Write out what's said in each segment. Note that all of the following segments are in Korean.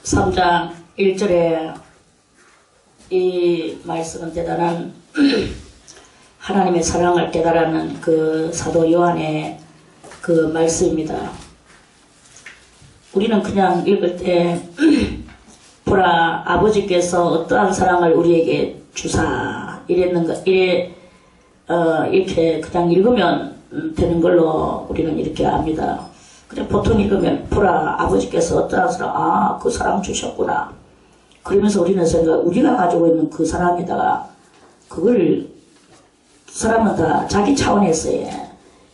3장 1절에 이 말씀은 대단한 하나님의 사랑을 깨달아는 그 사도 요한의 그 말씀입니다. 우리는 그냥 읽을 때 보라 아버지께서 어떠한 사랑을 우리에게 주사 이랬는가 이렇게 그냥 읽으면 되는 걸로 우리는 이렇게 압니다. 그냥 보통 읽으면 보라 아버지께서 어떠한 사랑 그 사랑 주셨구나 그러면서 우리는 우리가 가지고 있는 그 사랑에다가 그걸 사람은 다 자기 차원에서의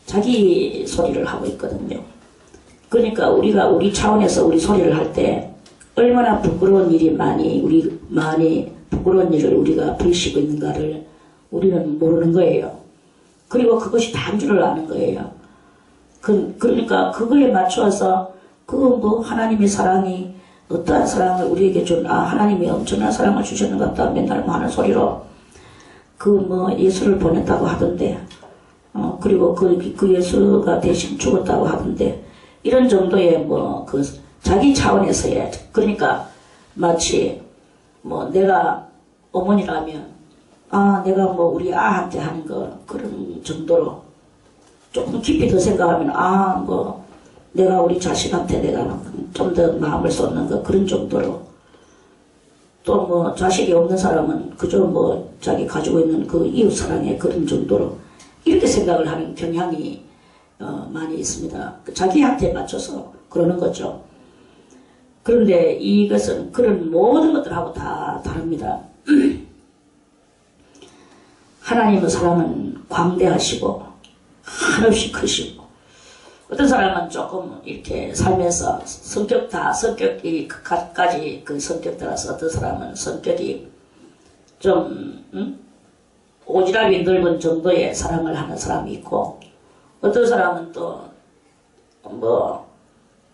자기 소리를 하고 있거든요. 그러니까 우리가 우리 차원에서 우리 소리를 할 때 얼마나 부끄러운 일이 많이 부끄러운 일을 우리가 부리시고 있는가를 우리는 모르는 거예요. 그리고 그것이 단 줄을 아는 거예요. 그러니까 그거에 맞춰서 하나님의 사랑이 어떠한 사랑을 우리에게 하나님이 엄청난 사랑을 주셨는 것 같다 맨날 하는 소리로 예수를 보냈다고 하던데 그리고 그 예수가 대신 죽었다고 하던데 이런 정도의 자기 차원에서의 그러니까 마치 내가 어머니라면 내가 우리 아한테 하는 거 그런 정도로 조금 깊이 더 생각하면 내가 우리 자식한테 내가 좀 더 마음을 쏟는 거 그런 정도로 또 자식이 없는 사람은 그저 자기 가지고 있는 그 이웃 사랑의 그런 정도로 이렇게 생각을 하는 경향이 많이 있습니다. 자기한테 맞춰서 그러는 거죠. 그런데 이것은 그런 모든 것들하고 다 다릅니다. 하나님의 사랑은 광대하시고 한없이 크시고 어떤 사람은 조금 이렇게 살면서 성격이 각가지 그 성격 따라서 어떤 사람은 성격이 좀 오지랖이 넓은 정도의 사랑을 하는 사람이 있고 어떤 사람은 또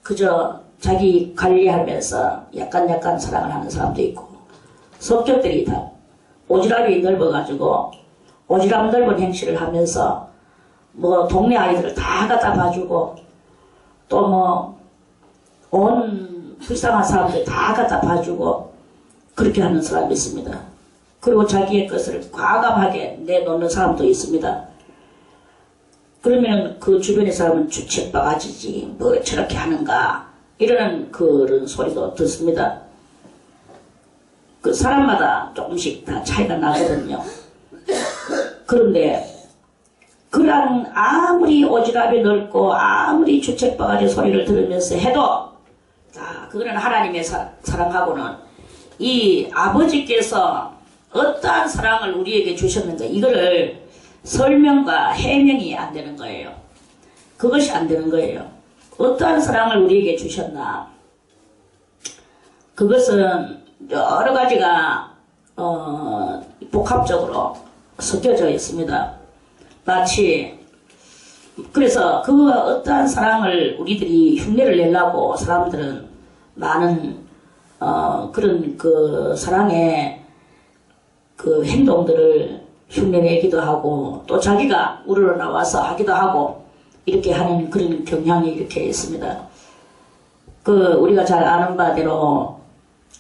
그저 자기 관리하면서 약간 사랑을 하는 사람도 있고 성격들이 다 오지랖이 넓어가지고 오지랖 넓은 행실을 하면서 동네 아이들을 다 갖다 봐주고 또 온 불쌍한 사람들 다 갖다 봐주고 그렇게 하는 사람이 있습니다. 그리고 자기의 것을 과감하게 내놓는 사람도 있습니다. 그러면 그 주변의 사람은 주책바가지지 저렇게 하는가 이러는 그런 소리도 듣습니다. 그 사람마다 조금씩 다 차이가 나거든요. 그런데 그런 아무리 오지랖이 넓고 아무리 주책바가지 소리를 들으면서 해도 그거는 하나님의 사랑하고는 이 아버지께서 어떠한 사랑을 우리에게 주셨는가 이거를 설명과 해명이 안 되는 거예요. 그것이 안 되는 거예요. 어떠한 사랑을 우리에게 주셨나 그것은 여러 가지가 복합적으로 섞여져 있습니다. 마치 그래서 그 어떠한 사랑을 우리들이 흉내를 내려고 사람들은 많은 그런 그 사랑의 그 행동들을 흉내내기도 하고 또 자기가 우러나와서 하기도 하고 이렇게 하는 그런 경향이 이렇게 있습니다. 우리가 잘 아는 바대로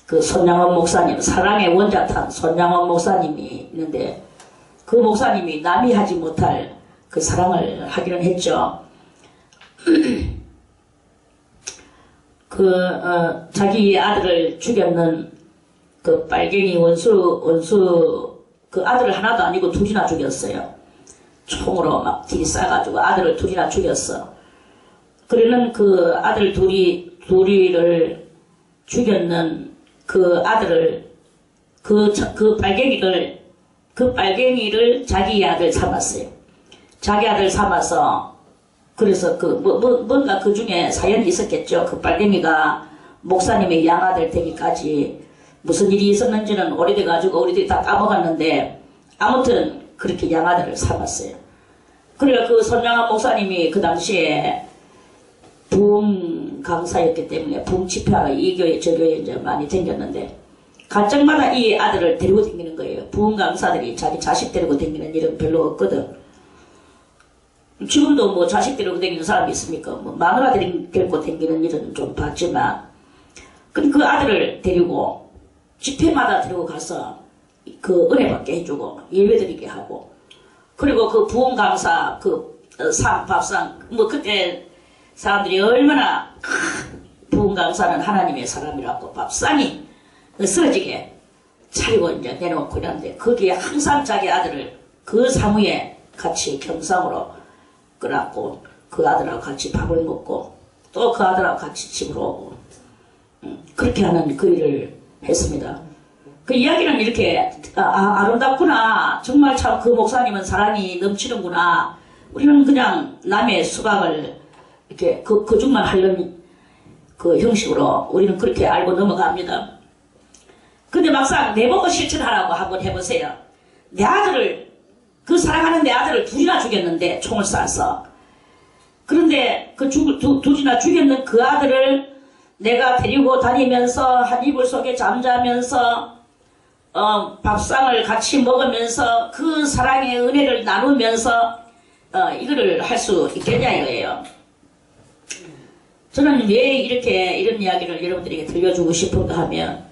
손양원 목사님 사랑의 원자탄 손양원 목사님이 있는데 그 목사님이 남이 하지 못할 그 사랑을 하기는 했죠. 자기 아들을 죽였는 그 빨갱이 원수 그 아들을 하나도 아니고 둘이나 죽였어요. 총으로 막 뒤싸가지고 아들을 둘이나 죽였어. 그러는 그 아들 둘이를 죽였는 그 아들을 그 빨갱이를 자기 아들 삼았어요. 자기 아들 삼아서 그래서 뭔가 그 중에 사연이 있었겠죠. 그 빨갱이가 목사님의 양아들 되기까지 무슨 일이 있었는지는 오래돼가지고 우리들이 다 까먹었는데 아무튼 그렇게 양아들을 삼았어요. 그래서 그 손양아 목사님이 그 당시에 부흥 강사였기 때문에 부흥 집회가 이 교회 저 교회에 이제 많이 생겼는데 갈적마다 이 아들을 데리고 다니는 거예요. 부흥 강사들이 자기 자식 데리고 다니는 일은 별로 없거든. 지금도 자식 데리고 다니는 사람이 있습니까? 마누라 데리고 다니는 일은 좀 봤지만 그 아들을 데리고 집회마다 데리고 가서 그 은혜 받게 해주고 예배드리게 하고, 그리고 그 부흥 강사 밥상 뭐 그때 사람들이 얼마나 부흥 강사는 하나님의 사람이라고 밥상이 쓰러지게 차리고 이제 내놓고 이러는데, 거기에 항상 자기 아들을 그 사무에 같이 겸상으로 끌어갖고 그 아들하고 같이 밥을 먹고 또 그 아들하고 같이 집으로 오고, 그렇게 하는 그 일을 했습니다. 그 이야기는 이렇게 아름답구나, 정말 참 그 목사님은 사랑이 넘치는구나, 우리는 그냥 남의 수박을 이렇게 거중만 하려는 그 형식으로 우리는 그렇게 알고 넘어갑니다. 근데 막상 내보고 실천하라고 한번 해보세요. 내 아들을, 그 사랑하는 내 아들을 둘이나 죽였는데, 총을 쏴서. 그런데 그 둘이나 죽였는 그 아들을 내가 데리고 다니면서 한 이불 속에 잠자면서 밥상을 같이 먹으면서 그 사랑의 은혜를 나누면서 이거를 할 수 있겠냐 이거예요. 저는 왜 이렇게 이런 이야기를 여러분들에게 들려주고 싶은가 하면,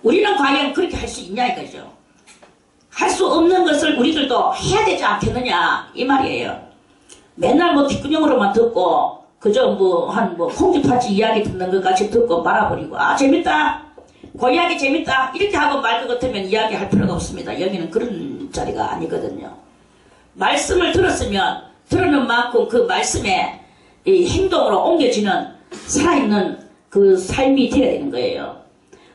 우리는 과연 그렇게 할 수 있냐 이거죠. 할 수 없는 것을 우리들도 해야 되지 않겠느냐 이 말이에요. 맨날 뭐 뒷구녕으로만 듣고 그저 뭐 콩쥐팥쥐 이야기 듣는 것 같이 듣고 말아버리고, 재밌다, 그 이야기 재밌다 이렇게 하고 말 것 같으면 이야기할 필요가 없습니다. 여기는 그런 자리가 아니거든요. 말씀을 들었으면 들었는 만큼 그 말씀에 이 행동으로 옮겨지는 살아있는 그 삶이 되어야 되는 거예요.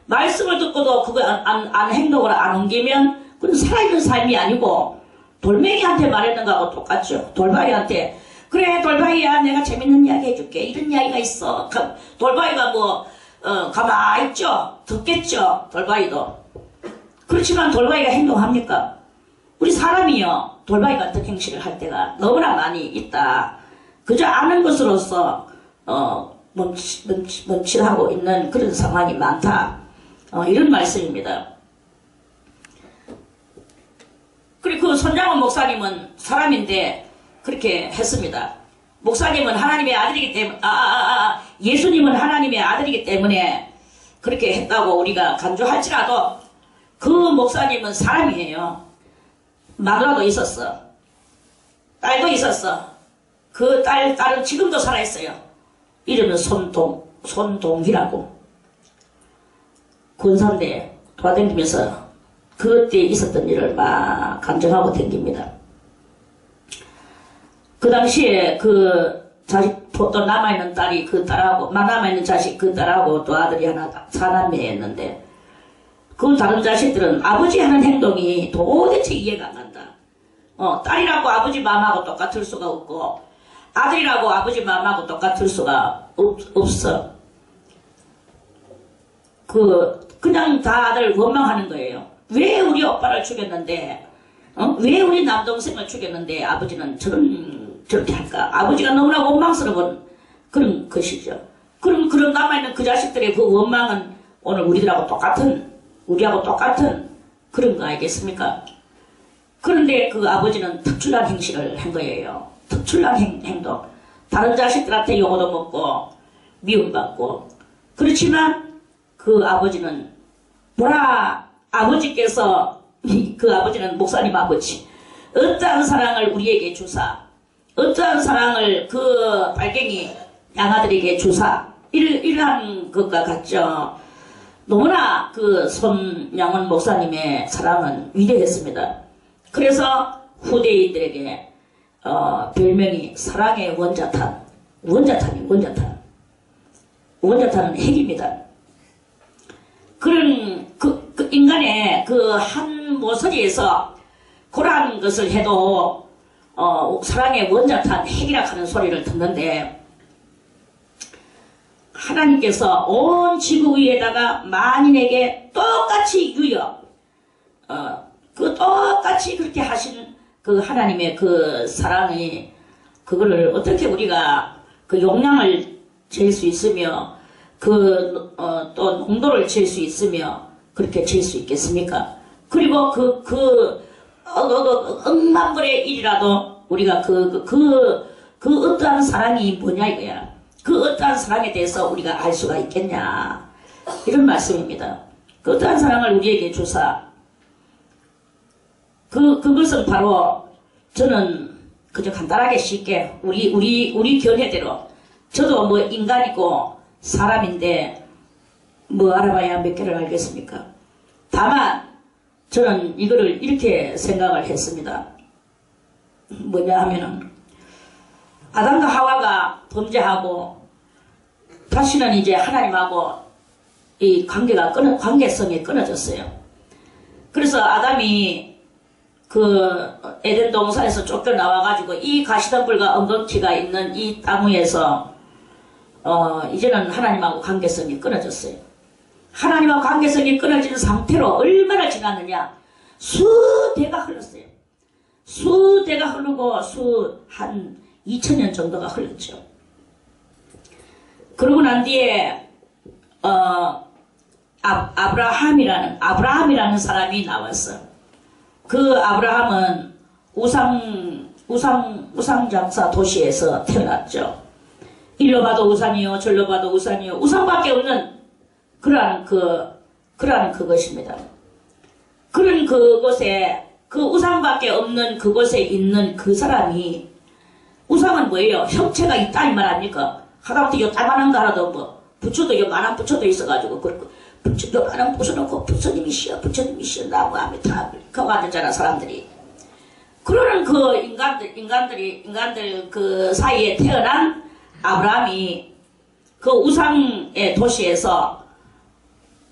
말씀을 듣고도 그거 안 행동으로 안 옮기면 그건 살아있는 삶이 아니고 돌멩이한테 말했는 거하고 똑같죠. 돌바위한테, 그래 돌바위야 내가 재밌는 이야기 해줄게, 이런 이야기가 있어. 돌바위가 가만히 있죠. 듣겠죠. 돌바위도. 그렇지만 돌바위가 행동합니까? 우리 사람이요, 돌바위 같은 행실을 할 때가 너무나 많이 있다. 그저 아는 것으로서 멈칫하고 있는 그런 상황이 많다. 이런 말씀입니다. 그리고 그 손장원 목사님은 사람인데 그렇게 했습니다. 목사님은 하나님의 아들이기 때문에, 예수님은 하나님의 아들이기 때문에 그렇게 했다고 우리가 간주할지라도 그 목사님은 사람이에요. 마누라도 있었어. 딸도 있었어. 그 딸은 지금도 살아있어요. 이름은 손동희라고. 군산대에 돌아다니면서 그때 있었던 일을 막 감정하고 댕깁니다. 그 당시에 그 자식, 또 남아있는 딸이 그 딸하고, 남아있는 자식 그 딸하고 또 아들이 하나 사남매였는데, 그 다른 자식들은 아버지 하는 행동이 도대체 이해가 안 간다. 딸이라고 아버지 마음하고 똑같을 수가 없고, 아들이라고 아버지 마음하고 똑같을 수가 없어. 그냥 다들 원망하는 거예요. 왜 우리 오빠를 죽였는데, 왜 우리 남동생을 죽였는데 아버지는 저렇게 할까? 아버지가 너무나 원망스러운 그런 것이죠. 그럼 그런 남아있는 그 자식들의 그 원망은 오늘 우리하고 똑같은 그런 거 아니겠습니까? 그런데 그 아버지는 특출난 행실을 한 거예요. 특출난 행동. 다른 자식들한테 용어도 먹고 미움받고. 그렇지만 그 아버지는 아버지께서, 그 아버지는 목사님 아버지, 어떠한 사랑을 우리에게 주사, 어떠한 사랑을 그 빨갱이 양아들에게 주사, 이러한 것과 같죠. 너무나 그 손양원 목사님의 사랑은 위대했습니다. 그래서 후대인들에게 별명이 사랑의 원자탄. 원자탄은 핵입니다. 그런 그 인간의 그 한 모서리에서 그러한 것을 해도 사랑의 원자탄 핵이라 하는 소리를 듣는데, 하나님께서 온 지구 위에다가 만인에게 똑같이 똑같이 그렇게 하신 그 하나님의 그 사랑이, 그거를 어떻게 우리가 그 용량을 잴 수 있으며 또 농도를 잴 수 있으며 그렇게 잴 수 있겠습니까? 그리고 억만불의 일이라도 우리가 그 어떠한 사랑이 뭐냐 이거야. 그 어떠한 사랑에 대해서 우리가 알 수가 있겠냐. 이런 말씀입니다. 그 어떠한 사랑을 우리에게 주사 그것은 바로 저는 그저 간단하게 쉽게 우리 견해대로 저도 뭐 인간이고 사람인데 뭐 알아봐야 몇 개를 알겠습니까? 다만 저는 이거를 이렇게 생각을 했습니다. 뭐냐 하면은 아담과 하와가 범죄하고 다시는 이제 하나님하고 이 관계성이 끊어졌어요. 그래서 아담이 그 에덴 동산에서 쫓겨나와가지고 이 가시덤불과 엉겅퀴가 있는 이 땅 위에서 이제는 하나님하고 관계성이 끊어졌어요. 하나님하고 관계성이 끊어진 상태로 얼마나 지났느냐? 수대가 흘렀어요. 수대가 흐르고 한 2000년 정도가 흘렀죠. 그러고 난 뒤에 아브라함이라는 사람이 나왔어. 그 아브라함은 우상장사 도시에서 태어났죠. 일로 봐도 우상이요, 절로 봐도 우상이요, 우상밖에 없는 그러한 그것입니다. 그런 그곳에 그 우상밖에 없는 그곳에 있는 그 사람이 우상은 뭐예요? 형체가 있다 이 말 아닙니까? 하다못해 요따만한 거 하나도 뭐 부처도 요만한 부처도 있어가지고 부처 요만한 부숴놓고 부처님이시여 나무 앞에 다 가고 앉았잖아 사람들이. 그러는 그 인간들 그 사이에 태어난 아브라함이 그 우상의 도시에서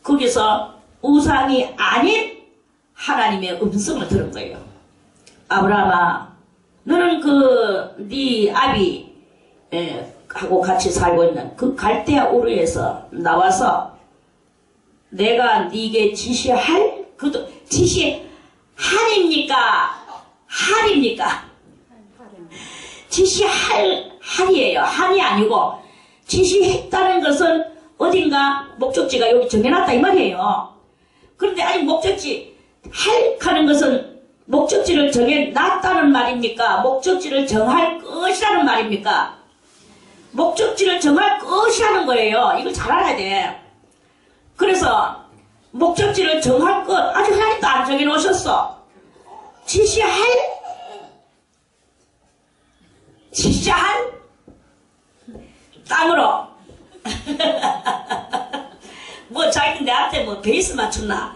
거기서 우상이 아닌 하나님의 음성을 들은 거예요. 아브라함아, 너는 네 아비 하고 같이 살고 있는 그 갈대아 우르에서 나와서 내가 네게 지시할 지시할입니까? 지시할이에요. 한이 아니고 지시했다는 것은 어딘가 목적지가 여기 정해놨다 이 말이에요. 그런데 아직 목적지 하는 것은 목적지를 정해놨다는 말입니까? 목적지를 정할 것이라는 말입니까? 목적지를 정할 것이라는 거예요. 이걸 잘 알아야 돼. 그래서 목적지를 정할 것 아직 하나님도 안 정해놓으셨어. 지시할 땅으로 뭐 자기 내한테 뭐 베이스 맞췄나?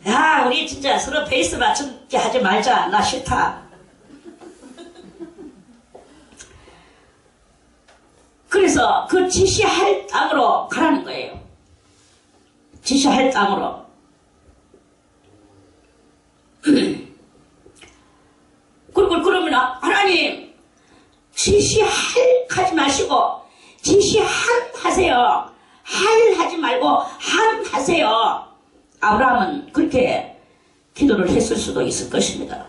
야, 우리 진짜 서로 베이스 맞추게 하지 말자. 나 싫다. 그래서 그 지시할 땅으로 가라는 거예요. 지시할 땅으로. 그리고 그러면 하나님 하지 마시고 하세요. 하지 말고 하세요. 아브라함은 그렇게 기도를 했을 수도 있을 것입니다.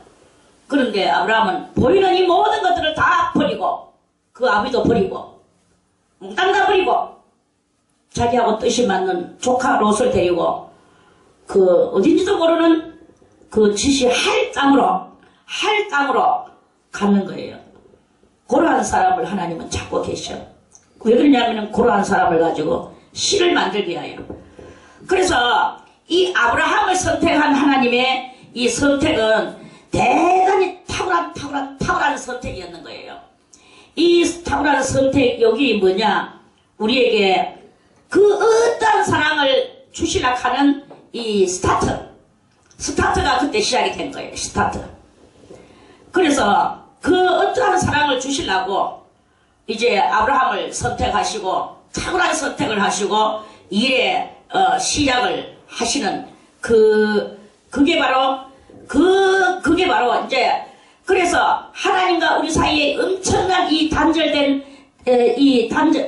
그런데 아브라함은 보이는 이 모든 것들을 다 버리고 그 아비도 버리고 몽땅 다 버리고 자기하고 뜻이 맞는 조카 롯을 데리고 그 어딘지도 모르는 그 지시할 땅으로 가는 거예요. 고라한 사람을 하나님은 찾고 계셔. 왜 그러냐면 고라한 사람을 가지고 씨를 만들기 위하여. 그래서 이 아브라함을 선택한 하나님의 이 선택은 대단히 탁월한 선택이었는 거예요. 이 탁월한 선택 여기 뭐냐? 우리에게 그 어떤 사랑을 주시라 하는 이 스타트가 그때 시작이 된 거예요. 스타트. 그래서 그 어떠한 사랑을 주시려고 이제 아브라함을 선택하시고 탁월한 선택을 하시고 일의 시작을 하시는 그게 바로 이제 그래서 하나님과 우리 사이에 엄청난 이 단절된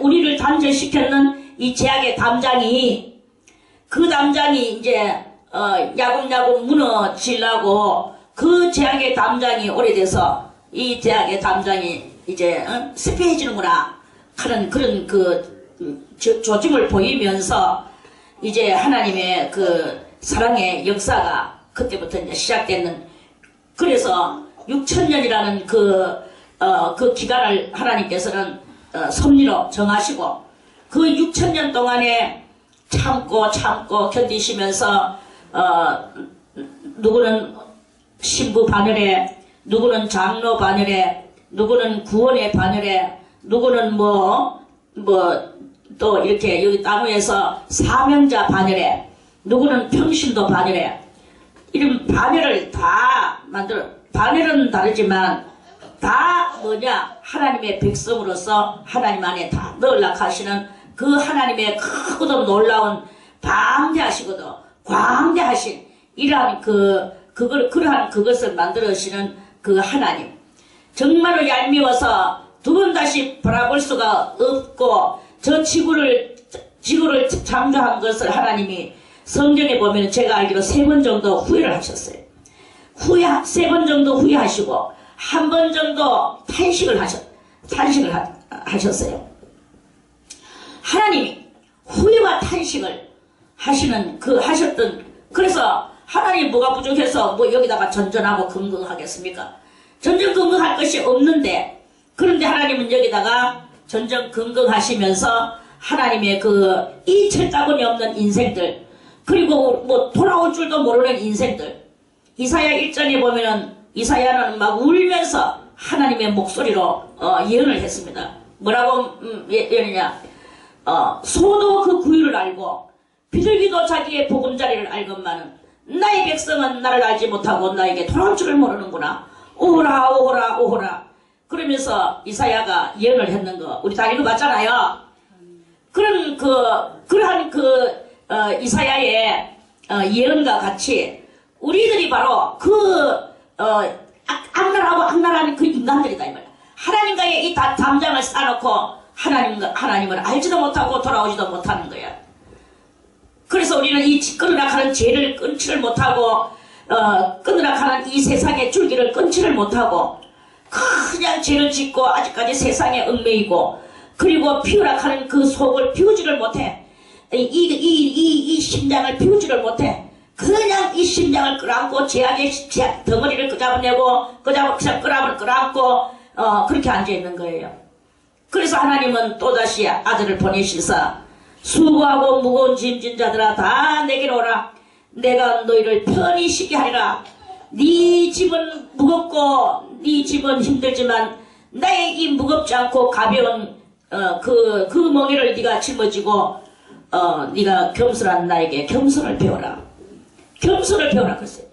우리를 단절시켰는 이 제약의 담장이 그 담장이 이제 야금야금 무너지려고 그 제약의 담장이 오래돼서 이 제약의 담장이 이제 습해지는구나 하는 그런 조짐을 보이면서 이제 하나님의 그 사랑의 역사가 그때부터 이제 시작되는. 그래서 6000년이라는 그 기간을 하나님께서는 섭리로 정하시고 그 6000년 동안에 참고 견디시면서 누구는 신부 반열에, 누구는 장로 반열에, 누구는 구원의 반열에, 누구는 또 이렇게 여기 나무에서 사명자 반열에, 누구는 평신도 반열에, 이런 반열을 다 만들어. 반열은 다르지만 다 뭐냐, 하나님의 백성으로서 하나님 안에 다 넣으려고 하시는 그 하나님의 크고도 놀라운 방대하시고도 광대하신 이러한 그러한 그것을 만들어시는 그 하나님, 정말로 얄미워서 두 번 다시 바라볼 수가 없고, 저 지구를 창조한 것을 하나님이 성경에 보면 제가 알기로 3번 정도 후회를 하셨어요. 3번 정도 후회하시고, 1번 정도 탄식을 하셨어요. 하나님이 후회와 탄식을 그래서 하나님 뭐가 부족해서 여기다가 전전하고 긍긍하겠습니까? 전전긍긍할 것이 없는데, 그런데 하나님은 여기다가 전전긍긍하시면서 하나님의 이 철다군이 없는 인생들, 그리고 돌아올 줄도 모르는 인생들, 이사야 1장에 보면은 이사야는 막 울면서 하나님의 목소리로 예언을 했습니다. 뭐라고 예언이냐? 소도 그 구유를 알고 비둘기도 자기의 보금자리를 알건만은 나의 백성은 나를 알지 못하고 나에게 돌아올 줄을 모르는구나. 오호라 오호라 오호라. 그러면서 이사야가 예언을 했는 거 우리 다 읽어봤잖아요. 그러한 이사야의 예언과 같이 우리들이 바로 악랄한 그 인간들이다 이 말이야. 하나님과의 이 담장을 쌓아놓고 하나님을 알지도 못하고 돌아오지도 못하는 거야. 그래서 우리는 이 끊으락하는 죄를 끊지를 못하고 끊으락하는 이 세상의 줄기를 끊지를 못하고 그냥 죄를 짓고 아직까지 세상에 얽매이고, 그리고 피우락하는 그 속을 피우지를 못해. 이 심장을 피우지를 못해. 그냥 이 심장을 끌어안고 죄악의 덩어리를 끄잡아내고 끌어안고 그렇게 앉아있는 거예요. 그래서 하나님은 또다시 아들을 보내시사 수고하고 무거운 짐진 자들아 다 내게로 오라. 내가 너희를 편히 쉬게 하리라. 네 짐은 무겁고 네 짐은 힘들지만 나의 이 무겁지 않고 가벼운 그 멍에를 네가 짊어지고 네가 겸손한 나에게 겸손을 배워라. 겸손을 배워라 그랬어요.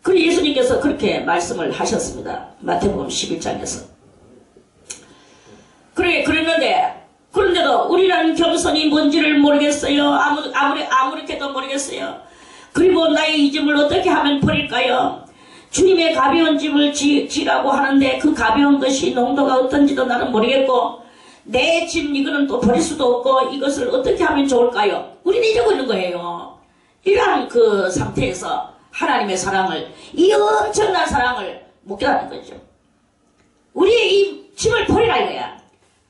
그리고 예수님께서 그렇게 말씀을 하셨습니다. 마태복음 11장에서. 그런데도 우리는 겸손이 뭔지를 모르겠어요. 아무렇게도 모르겠어요. 그리고 나의 이 짐을 어떻게 하면 버릴까요? 주님의 가벼운 짐을 지라고 하는데 그 가벼운 것이 농도가 어떤지도 나는 모르겠고, 내 짐 이거는 또 버릴 수도 없고, 이것을 어떻게 하면 좋을까요? 우리는 이러고 있는 거예요. 이러한 그 상태에서 하나님의 사랑을, 이 엄청난 사랑을 못 깨닫는 거죠. 우리의 이 짐을 버리라 이거야.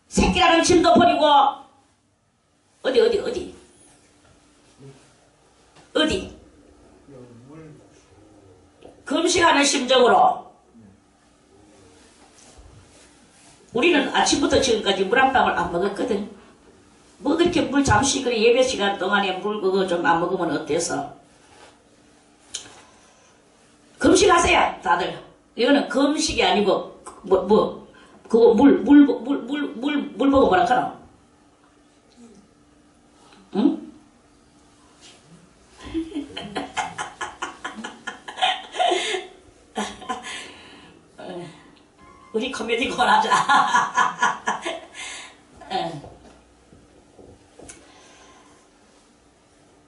새끼라는 짐도 버리고, 어디 금식하는 심정으로 우리는 아침부터 지금까지 물 한 방울 안 먹었거든. 뭐 그렇게 물 잠시 그래 예배 시간 동안에 물 그거 좀 안 먹으면 어때서? 금식하세요 다들. 이거는 금식이 아니고 그거 물 보고 뭐라 카노? 응? 우리 코미디 그만하자.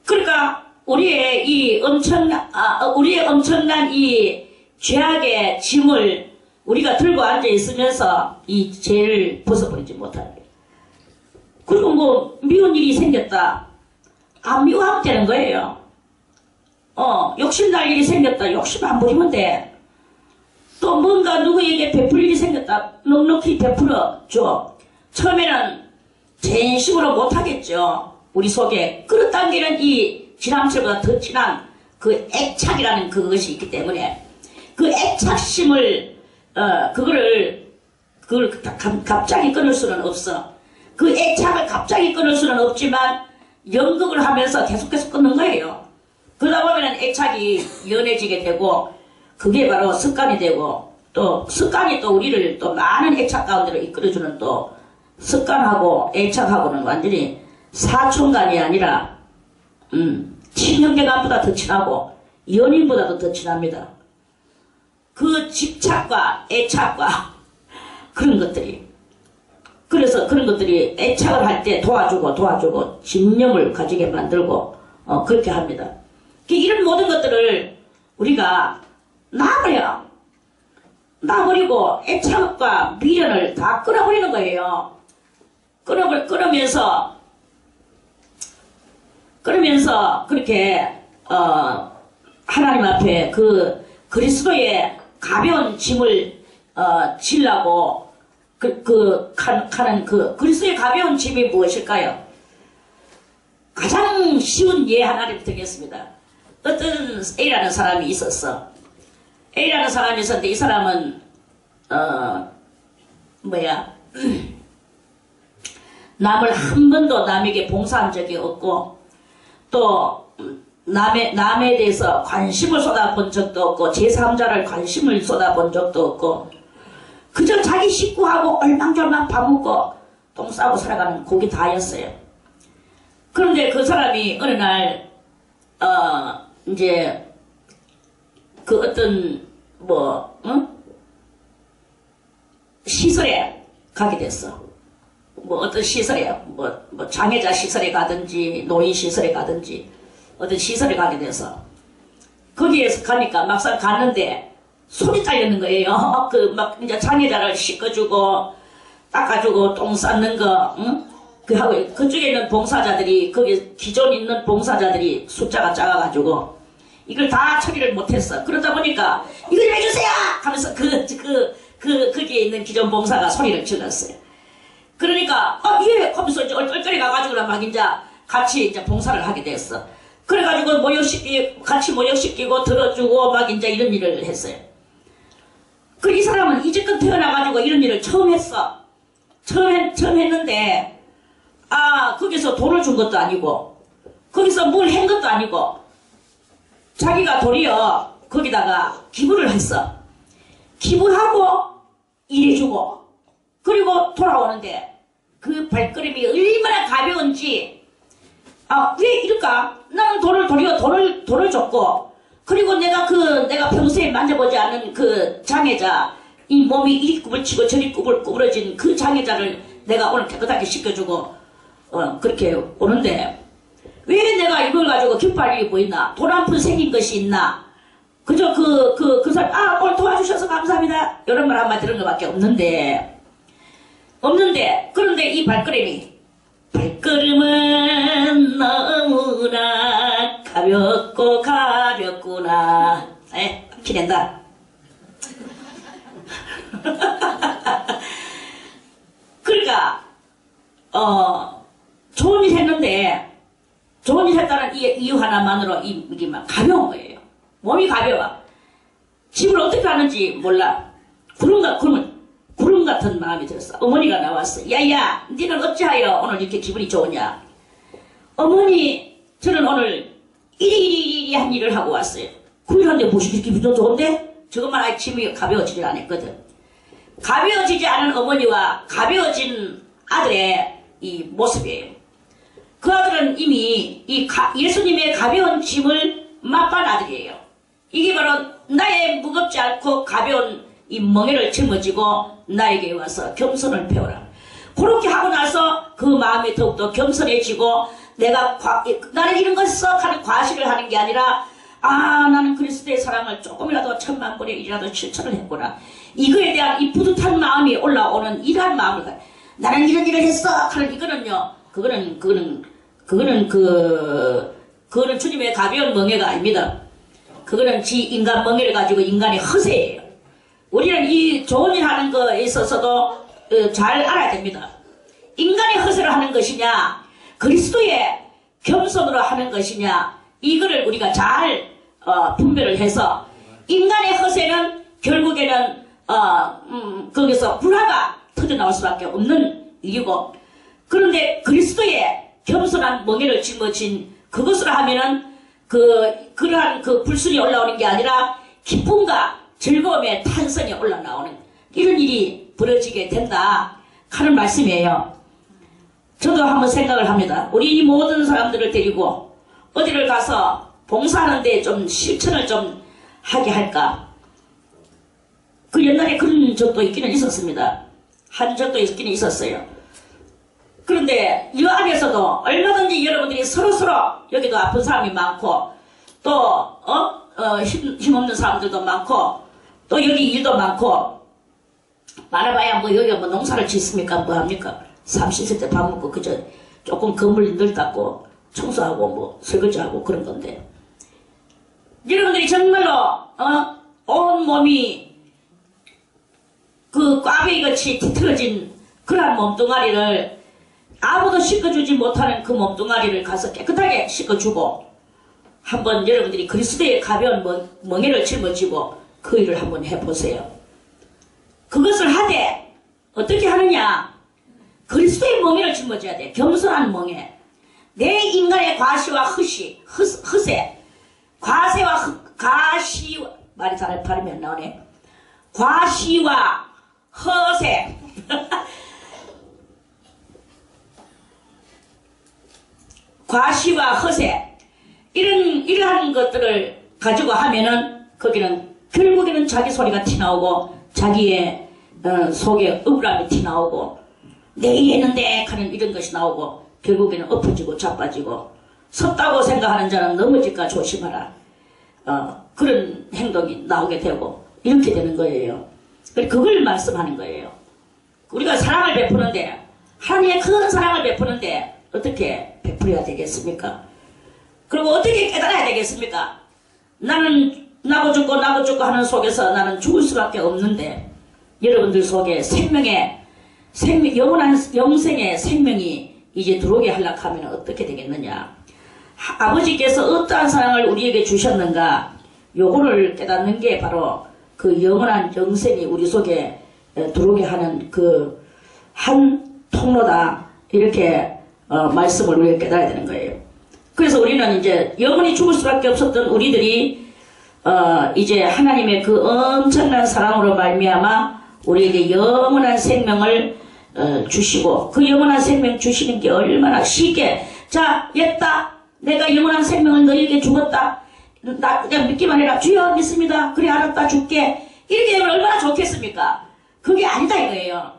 그러니까 우리의 엄청난 이 죄악의 짐을 우리가 들고 앉아 있으면서 이 죄를 벗어버리지 못하는 거예요. 그리고 미운 일이 생겼다. 안 미워하면 되는 거예요. 욕심날 일이 생겼다. 욕심 안 부리면 돼. 또 뭔가 누구에게 베풀 일이 생겼다. 넉넉히 베풀어 줘. 처음에는 진심으로 못하겠죠. 우리 속에 끌어당기는 이 지남철보다 더 진한 그 애착이라는 그것이 있기 때문에 그 애착심을 그걸 갑자기 끊을 수는 없어. 그 애착을 갑자기 끊을 수는 없지만 연극을 하면서 계속해서 끊는 거예요. 그러다 보면 애착이 연해지게 되고 그게 바로 습관이 되고 또 습관이 또 우리를 또 많은 애착 가운데로 이끌어주는 또 습관하고 애착하고는 완전히 사촌간이 아니라 친형제간보다 더 친하고 연인보다도 더 친합니다. 그 집착과 애착과 그런 것들이 그래서 그런 것들이 애착을 할 때 도와주고 집념을 가지게 만들고 그렇게 합니다. 이런 모든 것들을 우리가 놔버리고 애착과 미련을 다 끊어버리는 거예요. 끊으면서 그렇게 하나님 앞에 그 그리스도의 가벼운 짐을 지려고 하는 그리스도의 가벼운 짐이 무엇일까요? 가장 쉬운 예 하나를 드리겠습니다. 어떤 A라는 사람이 있었어. A라는 사람이 있었는데 이 사람은 남을 한 번도 남에게 봉사한 적이 없고 또 남에 대해서 관심을 쏟아본 적도 없고 제3자를 관심을 쏟아본 적도 없고 그저 자기 식구하고 얼망졸망 밥 먹고 똥 싸고 살아가는 고기 다였어요. 그런데 그 사람이 어느 날 이제 그 어떤 시설에 가게 됐어. 어떤 시설에 장애자 시설에 가든지 노인 시설에 가든지 어떤 시설에 가게 돼서 거기에서 가니까 막상 갔는데 손이 딸리는 거예요. 이제 장애자를 씻어주고 닦아주고 똥 쌌는 거, 응? 하고 그쪽에 있는 봉사자들이 거기 기존 있는 봉사자들이 숫자가 작아가지고 이걸 다 처리를 못했어. 그러다 보니까 이걸 해주세요 하면서 거기에 있는 기존 봉사가 소리를 질렀어요. 그러니까 예 하면서 이제 얼떨결에 가가지고 막 이제 같이 이제 봉사를 하게 됐어. 그래가지고 같이 모욕시키고 들어주고 막 이제 이런 일을 했어요. 이 사람은 이제껏 태어나가지고 이런 일을 처음 했어. 처음 했는데 거기서 돈을 준 것도 아니고 거기서 뭘 한 것도 아니고 자기가 도리어 거기다가 기부를 했어. 기부하고 일해주고 그리고 돌아오는데 그 발걸음이 얼마나 가벼운지 왜 이럴까? 나는 돈을 줬고 그리고 내가 평소에 만져보지 않은 그 장애자 이 몸이 이리 구불치고 저리 구부러진 그 장애자를 내가 오늘 깨끗하게 씻겨주고 그렇게 오는데 왜 내가 이걸 가지고 기뻐할 일이 뭐 있나? 돈 한 푼 생긴 것이 있나? 그저 그 사람 오늘 도와주셔서 감사합니다 이런 말 한마디 들은 것밖에 없는데 그런데 이 발걸음은 너무나 가볍구나. 기낸다. 그러니까 좋은 일 했는데 좋은 일 했다는 이유 하나만으로 이게 막 가벼운 거예요. 몸이 가벼워. 집을 어떻게 하는지 몰라. 구름 같은 마음이 들었어. 어머니가 나왔어. 야야, 니는 어찌하여 오늘 이렇게 기분이 좋으냐? 어머니, 저는 오늘 이리 한 일을 하고 왔어요. 그 일한데 무슨 기분이 좋은데? 저것만 아직 짐이 가벼워지질 않았거든. 가벼워지지 않은 어머니와 가벼워진 아들의 이 모습이에요. 그 아들은 이미 예수님의 가벼운 짐을 맛본 아들이에요. 이게 바로 나의 무겁지 않고 가벼운 이 멍에를 짊어지고 나에게 와서 겸손을 배워라. 그렇게 하고 나서 그 마음이 더욱더 겸손해지고 나는 이런 것을 하는 과시를 하는 게 아니라 나는 그리스도의 사랑을 조금이라도 10,000,000분의 1이라도 실천을 했구나. 이거에 대한 이 뿌듯한 마음이 올라오는 이러한 마음을 나는 이런 일을 했어 하는 이거는요. 그거는 주님의 가벼운 멍에가 아닙니다. 그거는 인간 멍에를 가지고 인간의 허세예요. 우리는 이 좋은 일 하는 거에 있어서도 잘 알아야 됩니다. 인간의 허세를 하는 것이냐 그리스도의 겸손으로 하는 것이냐 이거를 우리가 잘 분별을 해서 인간의 허세는 결국에는 거기서 불화가 터져나올 수밖에 없는 이유고 그런데 그리스도의 겸손한 멍에를 짊어진 그것으로 하면은 그러한 그 불순이 올라오는 게 아니라 기쁨과 즐거움의 탄성이 올라나오는 이런 일이 벌어지게 된다 하는 말씀이에요. 저도 한번 생각을 합니다. 우리 이 모든 사람들을 데리고 어디를 가서 봉사하는데 좀 실천을 좀 하게 할까. 그 옛날에 그런 적도 있기는 있었습니다. 한 적도 있기는 있었어요. 그런데 이 안에서도 얼마든지 여러분들이 서로서로 여기도 아픈 사람이 많고 또 힘없는 사람들도 많고 또 여기 일도 많고 많아봐야 뭐 여기가 뭐 농사를 짓습니까? 뭐 합니까? 30세 때 밥 먹고 그저 조금 건물 늘 닦고 청소하고 뭐 설거지하고 그런 건데 여러분들이 정말로 온 몸이 그 꽈배기같이 뒤틀어진 그런 몸뚱아리를 아무도 씻어주지 못하는 그 몸뚱아리를 가서 깨끗하게 씻어주고 한번 여러분들이 그리스도의 가벼운 멍에를 짊어지고 그 일을 한번 해보세요. 그것을 하되 어떻게 하느냐? 그리스도의 멍에를 짊어져야 돼. 겸손한 멍에. 내 인간의 과시와 허세 과세와 가시 말이 잘 발음이 안 나오네. 과시와 허세 과시와 허세 이러한 것들을 가지고 하면은 거기는 결국에는 자기 소리가 티나오고 자기의 속에 억울함이 티나오고 내 했는데 하는 이런 것이 나오고 결국에는 엎어지고 자빠지고 섰다고 생각하는 자는 넘어질까 조심하라. 그런 행동이 나오게 되고 이렇게 되는 거예요. 그걸 말씀하는 거예요. 우리가 사랑을 베푸는데 하나님의 큰 사랑을 베푸는데 어떻게 베풀어야 되겠습니까? 그리고 어떻게 깨달아야 되겠습니까? 나는 나고 죽고 하는 속에서 나는 죽을 수밖에 없는데 여러분들 속에 영원한 영생의 생명이 이제 들어오게 하려고 하면 어떻게 되겠느냐? 아버지께서 어떠한 사랑을 우리에게 주셨는가? 요거를 깨닫는 게 바로 그 영원한 영생이 우리 속에 들어오게 하는 그 한 통로다. 이렇게 말씀을 우리가 깨달아야 되는 거예요. 그래서 우리는 이제 영원히 죽을 수밖에 없었던 우리들이 이제 하나님의 그 엄청난 사랑으로 말미암아 우리에게 영원한 생명을 주시고 그 영원한 생명 주시는 게 얼마나 쉽게 자 됐다 내가 영원한 생명을 너희에게 주었다 나 그냥 믿기만 해라 주여 믿습니다 그래 알았다 줄게 이렇게 되면 얼마나 좋겠습니까? 그게 아니다 이거예요.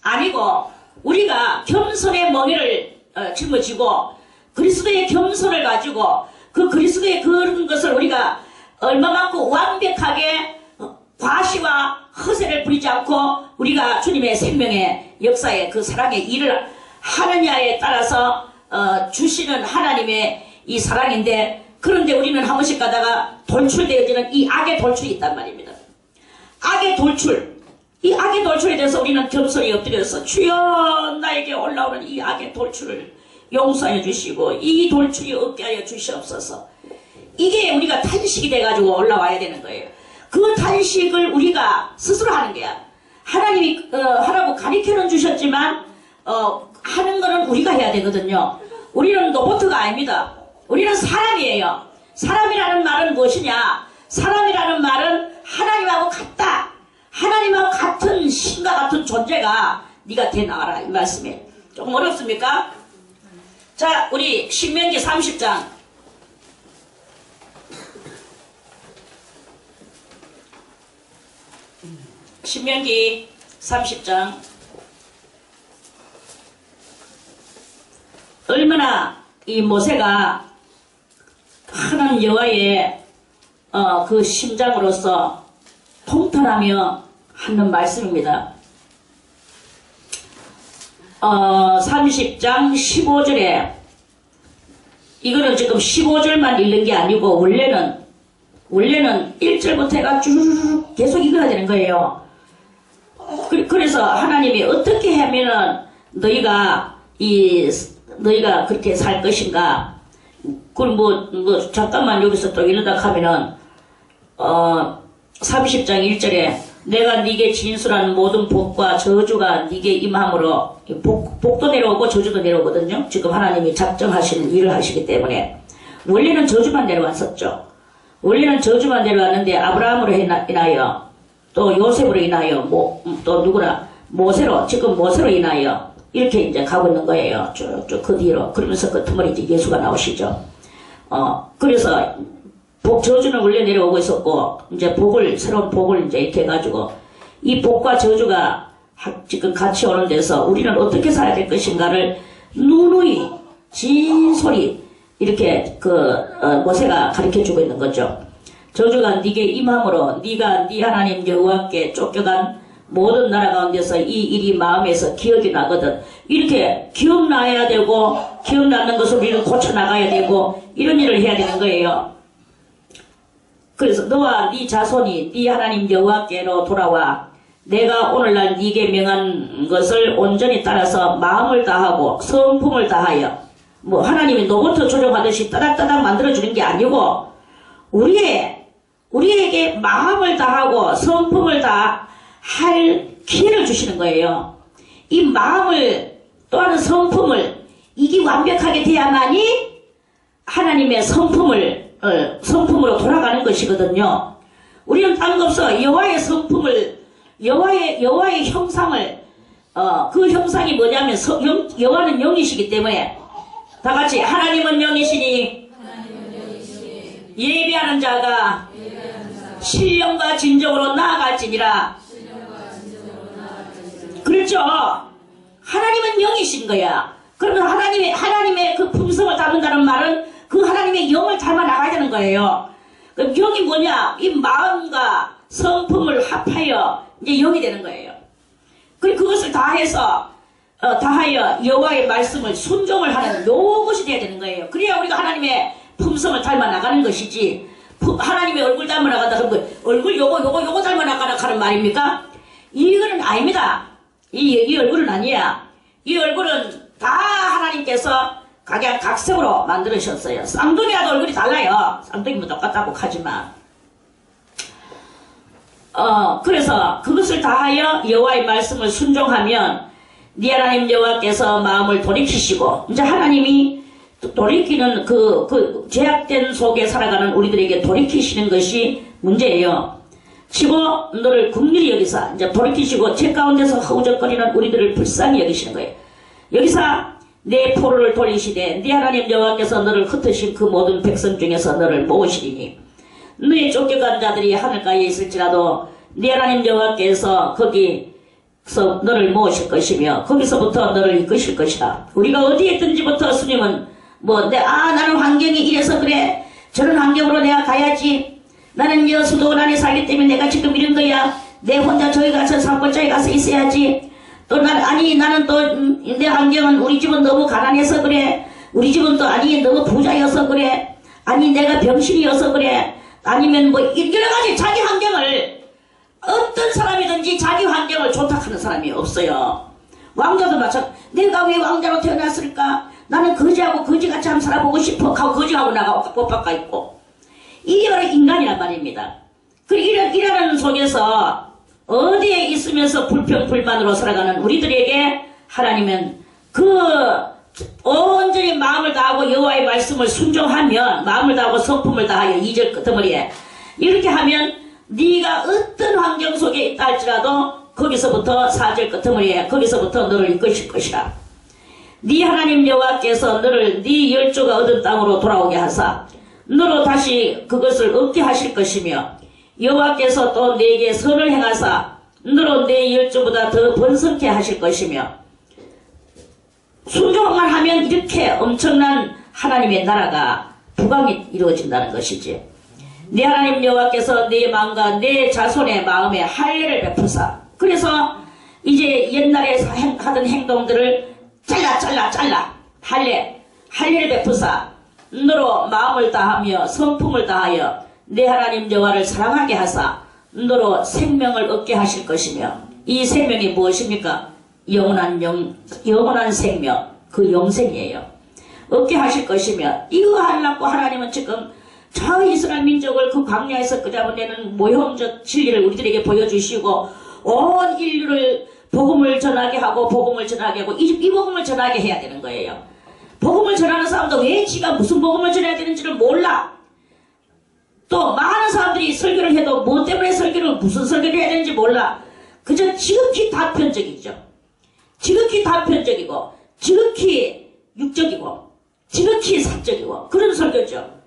아니고 우리가 겸손의 멍에를 짊어지고 그리스도의 겸손을 가지고 그 그리스도의 그런 것을 우리가 얼마만큼 완벽하게 과시와 허세를 부리지 않고 우리가 주님의 생명의 역사에 그 사랑의 일을 하느냐에 따라서 주시는 하나님의 이 사랑인데 그런데 우리는 한 번씩 가다가 돌출되어지는 이 악의 돌출이 있단 말입니다. 악의 돌출 이 악의 돌출에 대해서 우리는 겸손히 엎드려서 주여 나에게 올라오는 이 악의 돌출을 용서해 주시고 이 돌출이 없게 하여 주시옵소서. 이게 우리가 탄식이 돼가지고 올라와야 되는 거예요. 그 탄식을 우리가 스스로 하는 거야. 하나님이 하라고 가르쳐는 주셨지만 하는 거는 우리가 해야 되거든요. 우리는 로봇가 아닙니다. 우리는 사람이에요. 사람이라는 말은 무엇이냐? 사람이라는 말은 하나님하고 같다. 하나님하고 같은 신과 같은 존재가 네가 돼 나와라 이 말씀이에요. 조금 어렵습니까? 자, 우리 신명기 30장 신명기 30장 얼마나 이 모세가 하나님 여호와의 그 심장으로서 통탄하며 하는 말씀입니다. 30장 15절에 이거는 지금 15절만 읽는 게 아니고 원래는 1절부터 해가 쭉 계속 읽어야 되는 거예요. 그래서 하나님이 어떻게 하면은 너희가 그렇게 살 것인가? 잠깐만 여기서 또 이러다 하면은 30장 1절에 내가 네게 진술한 모든 복과 저주가 네게 임함으로 복도 내려오고 저주도 내려오거든요. 지금 하나님이 작정하시는 일을 하시기 때문에 원래는 저주만 내려왔었죠. 원래는 저주만 내려왔는데 아브라함으로 인하여 또 요셉으로 인하여 또 누구나 지금 모세로 인하여 이렇게 이제 가고 있는 거예요. 쭉쭉 그 뒤로. 그러면서 그 틈을 이제 예수가 나오시죠. 그래서 저주는 원래 내려오고 있었고, 이제 새로운 복을 이제 이렇게 해가지고, 이 복과 저주가 지금 같이 오는 데서 우리는 어떻게 살아야 될 것인가를 누누이, 진솔히, 이렇게 모세가 가르쳐 주고 있는 거죠. 저주가 네게 임함으로, 네가 네 하나님 여호와께 쫓겨간 모든 나라 가운데서 이 일이 마음에서 기억이 나거든. 이렇게 기억나야 되고, 기억나는 것을 우리는 고쳐나가야 되고, 이런 일을 해야 되는 거예요. 그래서 너와 네 자손이 네 하나님 여호와께로 돌아와 내가 오늘날 네게 명한 것을 온전히 따라서 마음을 다하고 성품을 다하여 하나님이 로봇 조종하듯이 따닥따닥 만들어주는 게 아니고 우리에게 마음을 다하고 성품을 다할 기회를 주시는 거예요. 이 마음을 또한 성품을 이게 완벽하게 돼야만이 하나님의 성품으로 돌아가는 것이거든요. 우리는 다른 거 없어. 여호와의 성품을, 여호와의 형상을, 그 형상이 뭐냐면, 여호와는 영이시기 때문에, 다 같이, 하나님은 영이시니, 예배하는 자가 신령과 진정으로 나아갈지니라. 그렇죠? 하나님은 영이신 거야. 그러면 하나님의 그 품성을 담는다는 말은 그 하나님의 영을 닮아 나가야 되는 거예요. 그럼 영이 뭐냐? 이 마음과 성품을 합하여 이제 영이 되는 거예요. 그리고 그것을 다하여 여호와의 말씀을 순종을 하는 요것이 돼야 되는 거예요. 그래야 우리가 하나님의 품성을 닮아 나가는 것이지. 하나님의 얼굴 닮아 나간다 그러면 얼굴 요거 닮아 나가라 하는 말입니까? 이거는 아닙니다. 이 얼굴은 아니야. 이 얼굴은 다 하나님께서 각색으로 만들으셨어요. 쌍둥이라도 얼굴이 달라요. 쌍둥이면 똑같다고 하지만. 그래서 그것을 다하여 여호와의 말씀을 순종하면 네 하나님 여호와께서 마음을 돌이키시고 이제 하나님이 돌이키는 그 제약된 속에 살아가는 우리들에게 돌이키시는 것이 문제예요. 치고 너를 긍휼히 여기사 이제 돌이키시고 죄 가운데서 허우적거리는 우리들을 불쌍히 여기시는 거예요. 여기서 내 포로를 돌리시되 네 하나님 여호와께서 너를 흩으신 그 모든 백성 중에서 너를 모으시리니 너의 쫓겨간 자들이 하늘가에 있을지라도 네 하나님 여호와께서 거기서 너를 모으실 것이며 거기서부터 너를 이끄실 것이다. 우리가 어디에 있든지부터 스님은 나는 환경이 이래서 그래. 저런 환경으로 내가 가야지. 나는 수도원 안에 살기 때문에 내가 지금 이런 거야. 내 혼자 저기 가서 산골짜기 가서 있어야지. 또 나는 또 내 환경은 우리 집은 너무 가난해서 그래. 우리 집은 또 너무 부자여서 그래. 내가 병신이어서 그래. 아니면 여러 가지 자기 환경을 어떤 사람이든지 자기 환경을 좋다하는 사람이 없어요. 왕자도 마찬가지. 내가 왜 왕자로 태어났을까? 나는 거지하고 거지같이 한번 살아보고 싶어. 하고 거지하고 나가 못 바꿔 있고. 이게 바로 인간이란 말입니다. 이러는 속에서 어디에 있으면서 불평불만으로 살아가는 우리들에게 하나님은 온전히 마음을 다하고 여호와의 말씀을 순종하면 마음을 다하고 성품을 다하여 2절 끝머리에 이렇게 하면 네가 어떤 환경 속에 있다 할지라도 거기서부터 4절 끝머리에 거기서부터 너를 이끄실 것이라. 네 하나님 여호와께서 너를 네 열조가 얻은 땅으로 돌아오게 하사 너로 다시 그것을 얻게 하실 것이며 여호와께서 또 네게 선을 행하사 너로 네 열조보다 더 번성케 하실 것이며 순종만 하면 이렇게 엄청난 하나님의 나라가 부강이 이루어진다는 것이지. 네 하나님 여호와께서 네 마음과 네 자손의 마음에 할례를 베푸사 그래서 이제 옛날에 하던 행동들을 잘라 할례를 베푸사 너로 마음을 다하며 성품을 다하여 내 하나님 여호와를 사랑하게 하사 너로 생명을 얻게 하실 것이며 이 생명이 무엇입니까? 영원한 생명, 그 영생이에요. 얻게 하실 것이며 이거 하려고 하나님은 지금 저 이스라엘 민족을 그 광야에서 끄잡아내는 모형적 진리를 우리들에게 보여주시고 온 인류를 복음을 전하게 하고 복음을 전하게 하고 이 복음을 전하게 해야 되는 거예요. 복음을 전하는 사람도 왜 지가 무슨 복음을 전해야 되는지를 몰라. 또 많은 사람들이 설교를 해도 뭐 때문에 설교를 무슨 설교를 해야 되는지 몰라. 그저 지극히 단편적이죠. 지극히 단편적이고 지극히 육적이고 지극히 사적이고 그런 설교죠.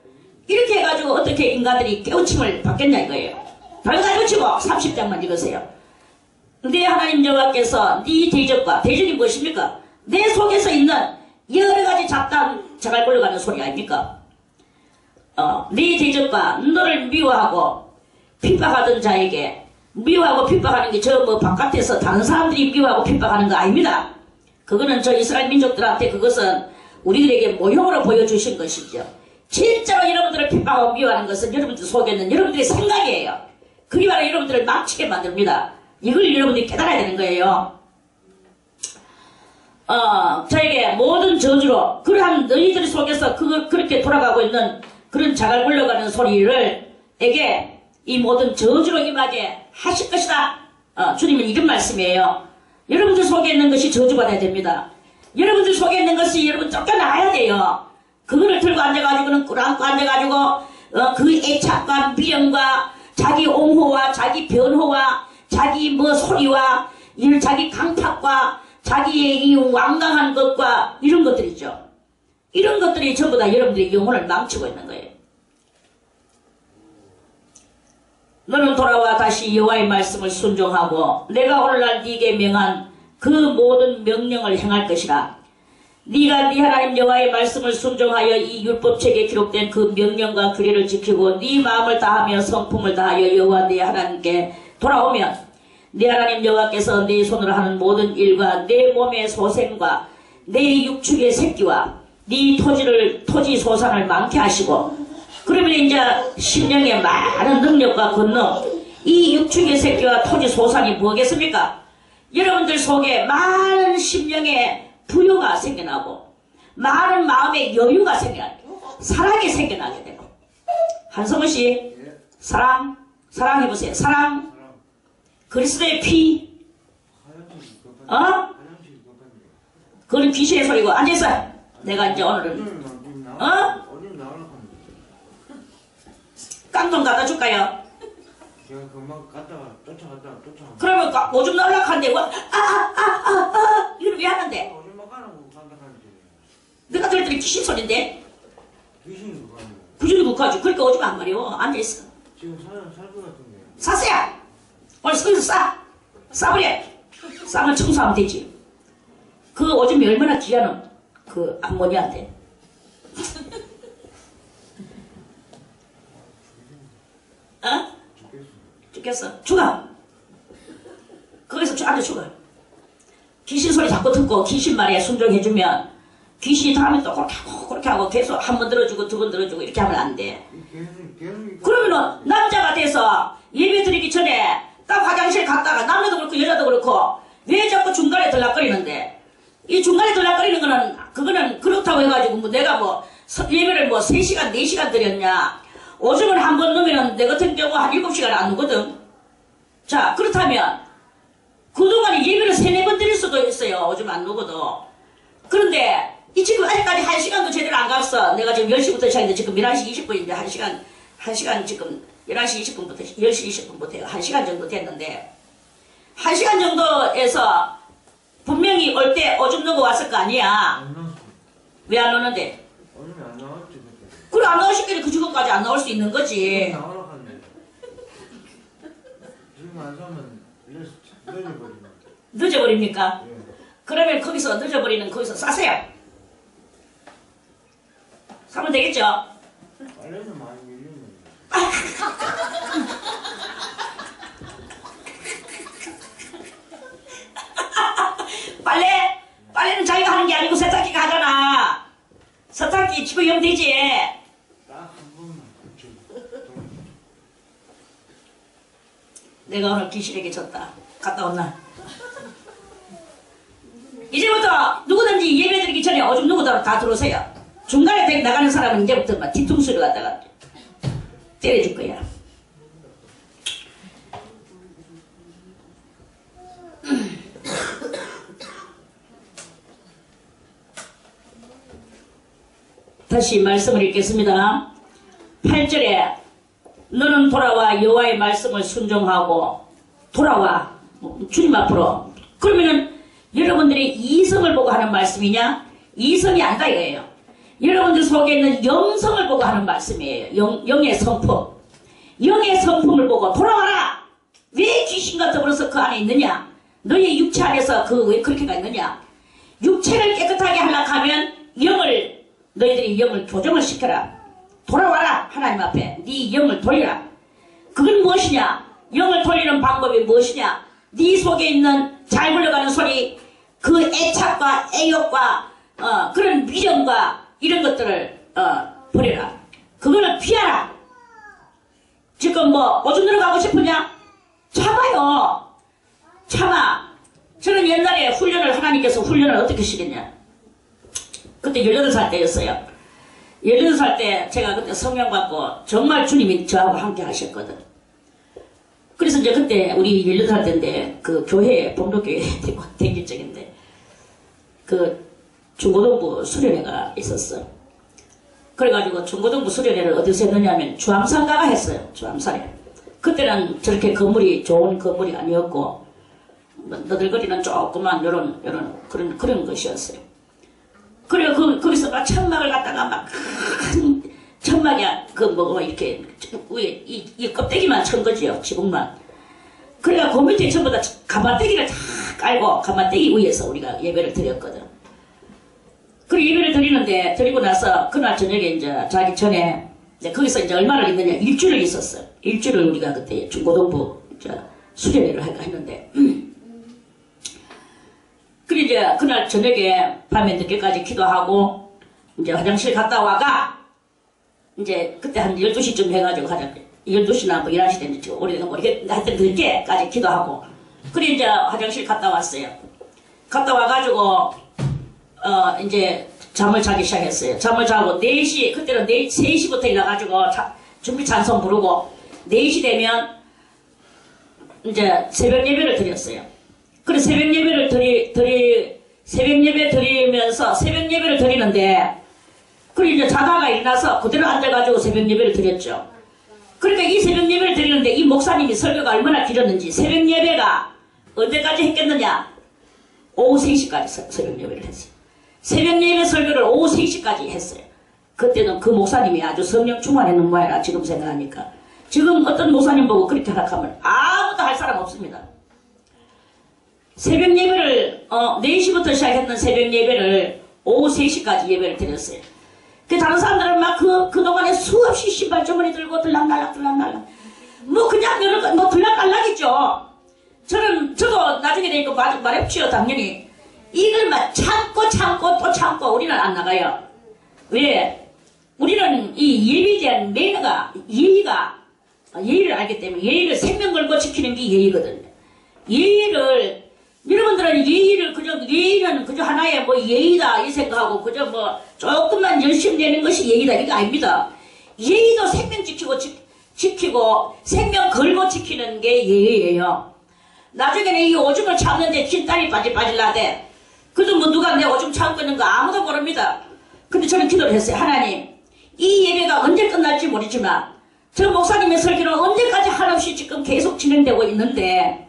이렇게 해가지고 어떻게 인간들이 깨우침을 받겠냐 이거예요. 다른 거 치고 30장만 읽으세요. 내 하나님 여호와께서 네 대적과 대적이 무엇입니까? 내 속에서 있는 여러 가지 잡다한 자갈 굴러가는 소리 아닙니까? 네 대적과 너를 미워하고 핍박하던 자에게 미워하고 핍박하는 게 저 뭐 바깥에서 다른 사람들이 미워하고 핍박하는 거 아닙니다. 그거는 저 이스라엘 민족들한테 그것은 우리들에게 모형으로 보여주신 것이죠. 진짜로 여러분들을 핍박하고 미워하는 것은 여러분들 속에 있는 여러분들의 생각이에요. 그게 바로 여러분들을 망치게 만듭니다. 이걸 여러분들이 깨달아야 되는 거예요. 저에게 모든 저주로 그러한 너희들 속에서 그렇게 돌아가고 있는 그런 자갈 굴러가는 소리를 에게 이 모든 저주로 임하게 하실 것이다. 주님은 이런 말씀이에요. 여러분들 속에 있는 것이 저주받아야 됩니다. 여러분들 속에 있는 것이 여러분 쫓겨나가야 돼요. 그거를 들고 앉아가지고는 꿇안고 앉아가지고 그 애착과 미련과 자기 옹호와 자기 변호와 자기 뭐 소리와 이런 자기 강팍과 자기의 이 완강한 것과 이런 것들이죠. 이런 것들이 전부 다 여러분들의 영혼을 망치고 있는 거예요. 너는 돌아와 다시 여호와의 말씀을 순종하고 내가 오늘날 네게 명한 그 모든 명령을 행할 것이라. 네가 네 하나님 여호와의 말씀을 순종하여 이 율법책에 기록된 그 명령과 규례를 지키고 네 마음을 다하며 성품을 다하여 여호와 네 하나님께 돌아오면 네 하나님 여호와께서 네 손으로 하는 모든 일과 내 몸의 소생과 내 육축의 새끼와 네 토지 소산을 많게 하시고 그러면 이제 심령의 많은 능력과 권능 이 육축의 새끼와 토지 소산이 뭐겠습니까? 여러분들 속에 많은 심령의 부여가 생겨나고 많은 마음의 여유가 생겨나게 사랑이 생겨나게 되고 한성훈씨 사랑 해보세요. 사랑 그리스도의 피 그건 귀신의 소리고 앉아있어. 내가 이제 오늘은 깡통 갖다 줄까요? 제가 금방 갔다가 쫓아갔다가 그러면 오줌 날락한데 이걸 왜 하는데? 오줌 가는 거 간다는데 내가 들을 때는 귀신 소리인데 귀신이 그거 아니에요. 귀신이 국가지. 그러니까 오줌 안 마려. 앉아있어. 지금 살것 같은데 사세요. 오늘 서울에서 싸버려. 싸면 청소하면 되지. 그 오줌이 얼마나 귀하노 그 암모니한테. 죽겠어. 죽어. 거기서 앉아 죽어. 귀신 소리 자꾸 듣고 귀신 말에 순종해주면 귀신이 다음에 또 그렇게 하고 계속 한 번 들어주고 두 번 들어주고 이렇게 하면 안 돼. 그러면은 남자가 돼서 예배 드리기 전에 딱 화장실 갔다가 남자도 그렇고 여자도 그렇고 왜 자꾸 중간에 들락거리는데 이 중간에 들락거리는 거는 그거는 그렇다고 해가지고 뭐 내가 뭐 예배를 뭐 3시간 4시간 드렸냐. 오줌을 한 번 넣으면 내 같은 경우 한 7시간 안 넣거든. 자 그렇다면 그동안에 예배를 3-4번 드릴 수도 있어요. 오줌 안 넣어도. 그런데 이 지금 아직까지 1시간도 제대로 안 갔어. 내가 지금 10시부터 시작했는데 지금 11시 20분인데 1시간 지금 11시 20분부터 10시 20분부터 1시간 정도 됐는데 1시간 정도에서 분명히 올 때 오줌 넣고 왔을 거 아니야. 왜 안 오는데? 오줌이 안 나왔지 그때. 그래 안 나오시길래 그 지금까지 안 나올 수 있는 거지. 나오라 하네. 지금 안 사면 늦어버리네. 늦어버립니까? 예. 그러면 거기서 늦어버리는 거기서 싸세요. 사면 되겠죠? 빨래는 많이 밀리네. 빨래는 자기가 하는 게 아니고 세탁기가 하잖아. 세탁기 집에 오면 되지. 딱 한 번만. 내가 오늘 귀신에게 졌다. 갔다 온나. 이제부터 누구든지 예배드리기 전에 오줌 누구도 다 들어오세요. 중간에 나가는 사람은 이제부터 막 뒤통수를 갖다가 때려줄 거야. 다시 말씀을 읽겠습니다. 8절에 너는 돌아와 여호와의 말씀을 순종하고 돌아와 주님 앞으로. 그러면은 여러분들이 이성을 보고 하는 말씀이냐? 이성이 아니다 이거예요. 여러분들 속에 있는 영성을 보고 하는 말씀이에요. 영의 성품. 영의 성품을 보고 돌아와라. 왜 귀신과 더불어서 그 안에 있느냐? 너의 육체 안에서 왜 그렇게가 있느냐? 육체를 깨끗하게 하려고 하면 너희들이 영을 교정을 시켜라. 돌아와라. 하나님 앞에 네 영을 돌리라. 그건 무엇이냐? 영을 돌리는 방법이 무엇이냐? 네 속에 있는 잘 굴러가는 소리, 그 애착과 애욕과 그런 미련과 이런 것들을 버려라. 그거를 피하라. 지금 오줌 들어가고 싶으냐? 참아요. 참아. 저는 옛날에 하나님께서 훈련을 어떻게 시켰냐? 그때 18살 때였어요. 18살 때 제가 그때 성령 받고 정말 주님이 저하고 함께 하셨거든. 그래서 이제 그때 우리 18살 때인데 그 교회에 봉독교회에 댕길 적인데 그 중고등부 수련회가 있었어. 그래가지고 중고등부 수련회를 어디서 했느냐면 주암산가가 했어요. 주암산에. 그때는 저렇게 좋은 건물이 아니었고 너들거리는 조그만 그런 것이었어요. 그래 거기서 막 천막을 갖다가 막 큰 천막이야. 이렇게 위에 이 껍데기만 천 거지요. 지붕만. 그래가 그 밑에 전부 다 가마떼기를 다 깔고 가마떼기 위에서 우리가 예배를 드렸거든. 그리고 예배를 드리고 나서 그날 저녁에 이제 자기 전에 이제 거기서 이제 얼마나 있느냐? 일주를 있었어요. 일주를 우리가 그때 중고등부 수련회를 했는데. 그래 이제 그날 저녁에 밤에 늦게까지 기도하고 이제 화장실 갔다 와가 이제 그때 한 12시쯤 해가지고 12시나 11시 됐는지 오래된 거 모르겠는데 하여튼 늦게까지 기도하고 그래 이제 화장실 갔다 왔어요. 갔다 와가지고 이제 잠을 자기 시작했어요. 잠을 자고 4시 그때는 3시부터 일어나가지고 준비 찬송 부르고 4시 되면 이제 새벽 예배를 드렸어요. 그래 새벽 예배를 드리면서 새벽 예배를 드리는데 그래 이제 자다가 일어나서 그대로 앉아가지고 새벽 예배를 드렸죠. 그러니까 이 새벽 예배를 드리는데 이 목사님이 설교가 얼마나 길었는지 새벽 예배가 언제까지 했겠느냐? 오후 3시까지 새벽 예배를 했어요. 새벽 예배 설교를 오후 3시까지 했어요. 그때는 그 목사님이 아주 성령 충만했는 모양이라 지금 생각하니까. 지금 어떤 목사님 보고 그렇게 하락하면 아무도 할 사람 없습니다. 새벽 예배를 4시부터 시작했던 새벽 예배를 오후 3시까지 예배를 드렸어요. 그 다른 사람들은 막 그동안에 수없이 신발 주머니 들고 들락날락 뭐 그냥 여러 뭐 들락날락이죠. 저도 나중에 되니까 말해보지요. 당연히 이걸 막 참고 또 참고 우리는 안 나가요. 왜? 우리는 이 예배에 대한 매너가 예의를 알기 때문에 예의를 생명 걸고 지키는 게 예의거든요. 여러분들은 예의는 그저 하나의 예의다 이 생각하고 그저 조금만 열심히 내는 것이 예의다 이게 아닙니다. 예의도 생명 지키고 생명 걸고 지키는 게 예의예요. 나중에는 이 오줌을 참는데 킨딸이 빠질라대. 그래도 누가 내 오줌 참고 있는 거 아무도 모릅니다. 근데 저는 기도를 했어요. 하나님, 이 예배가 언제 끝날지 모르지만 저 목사님의 설교는 언제까지 한없이 지금 계속 진행되고 있는데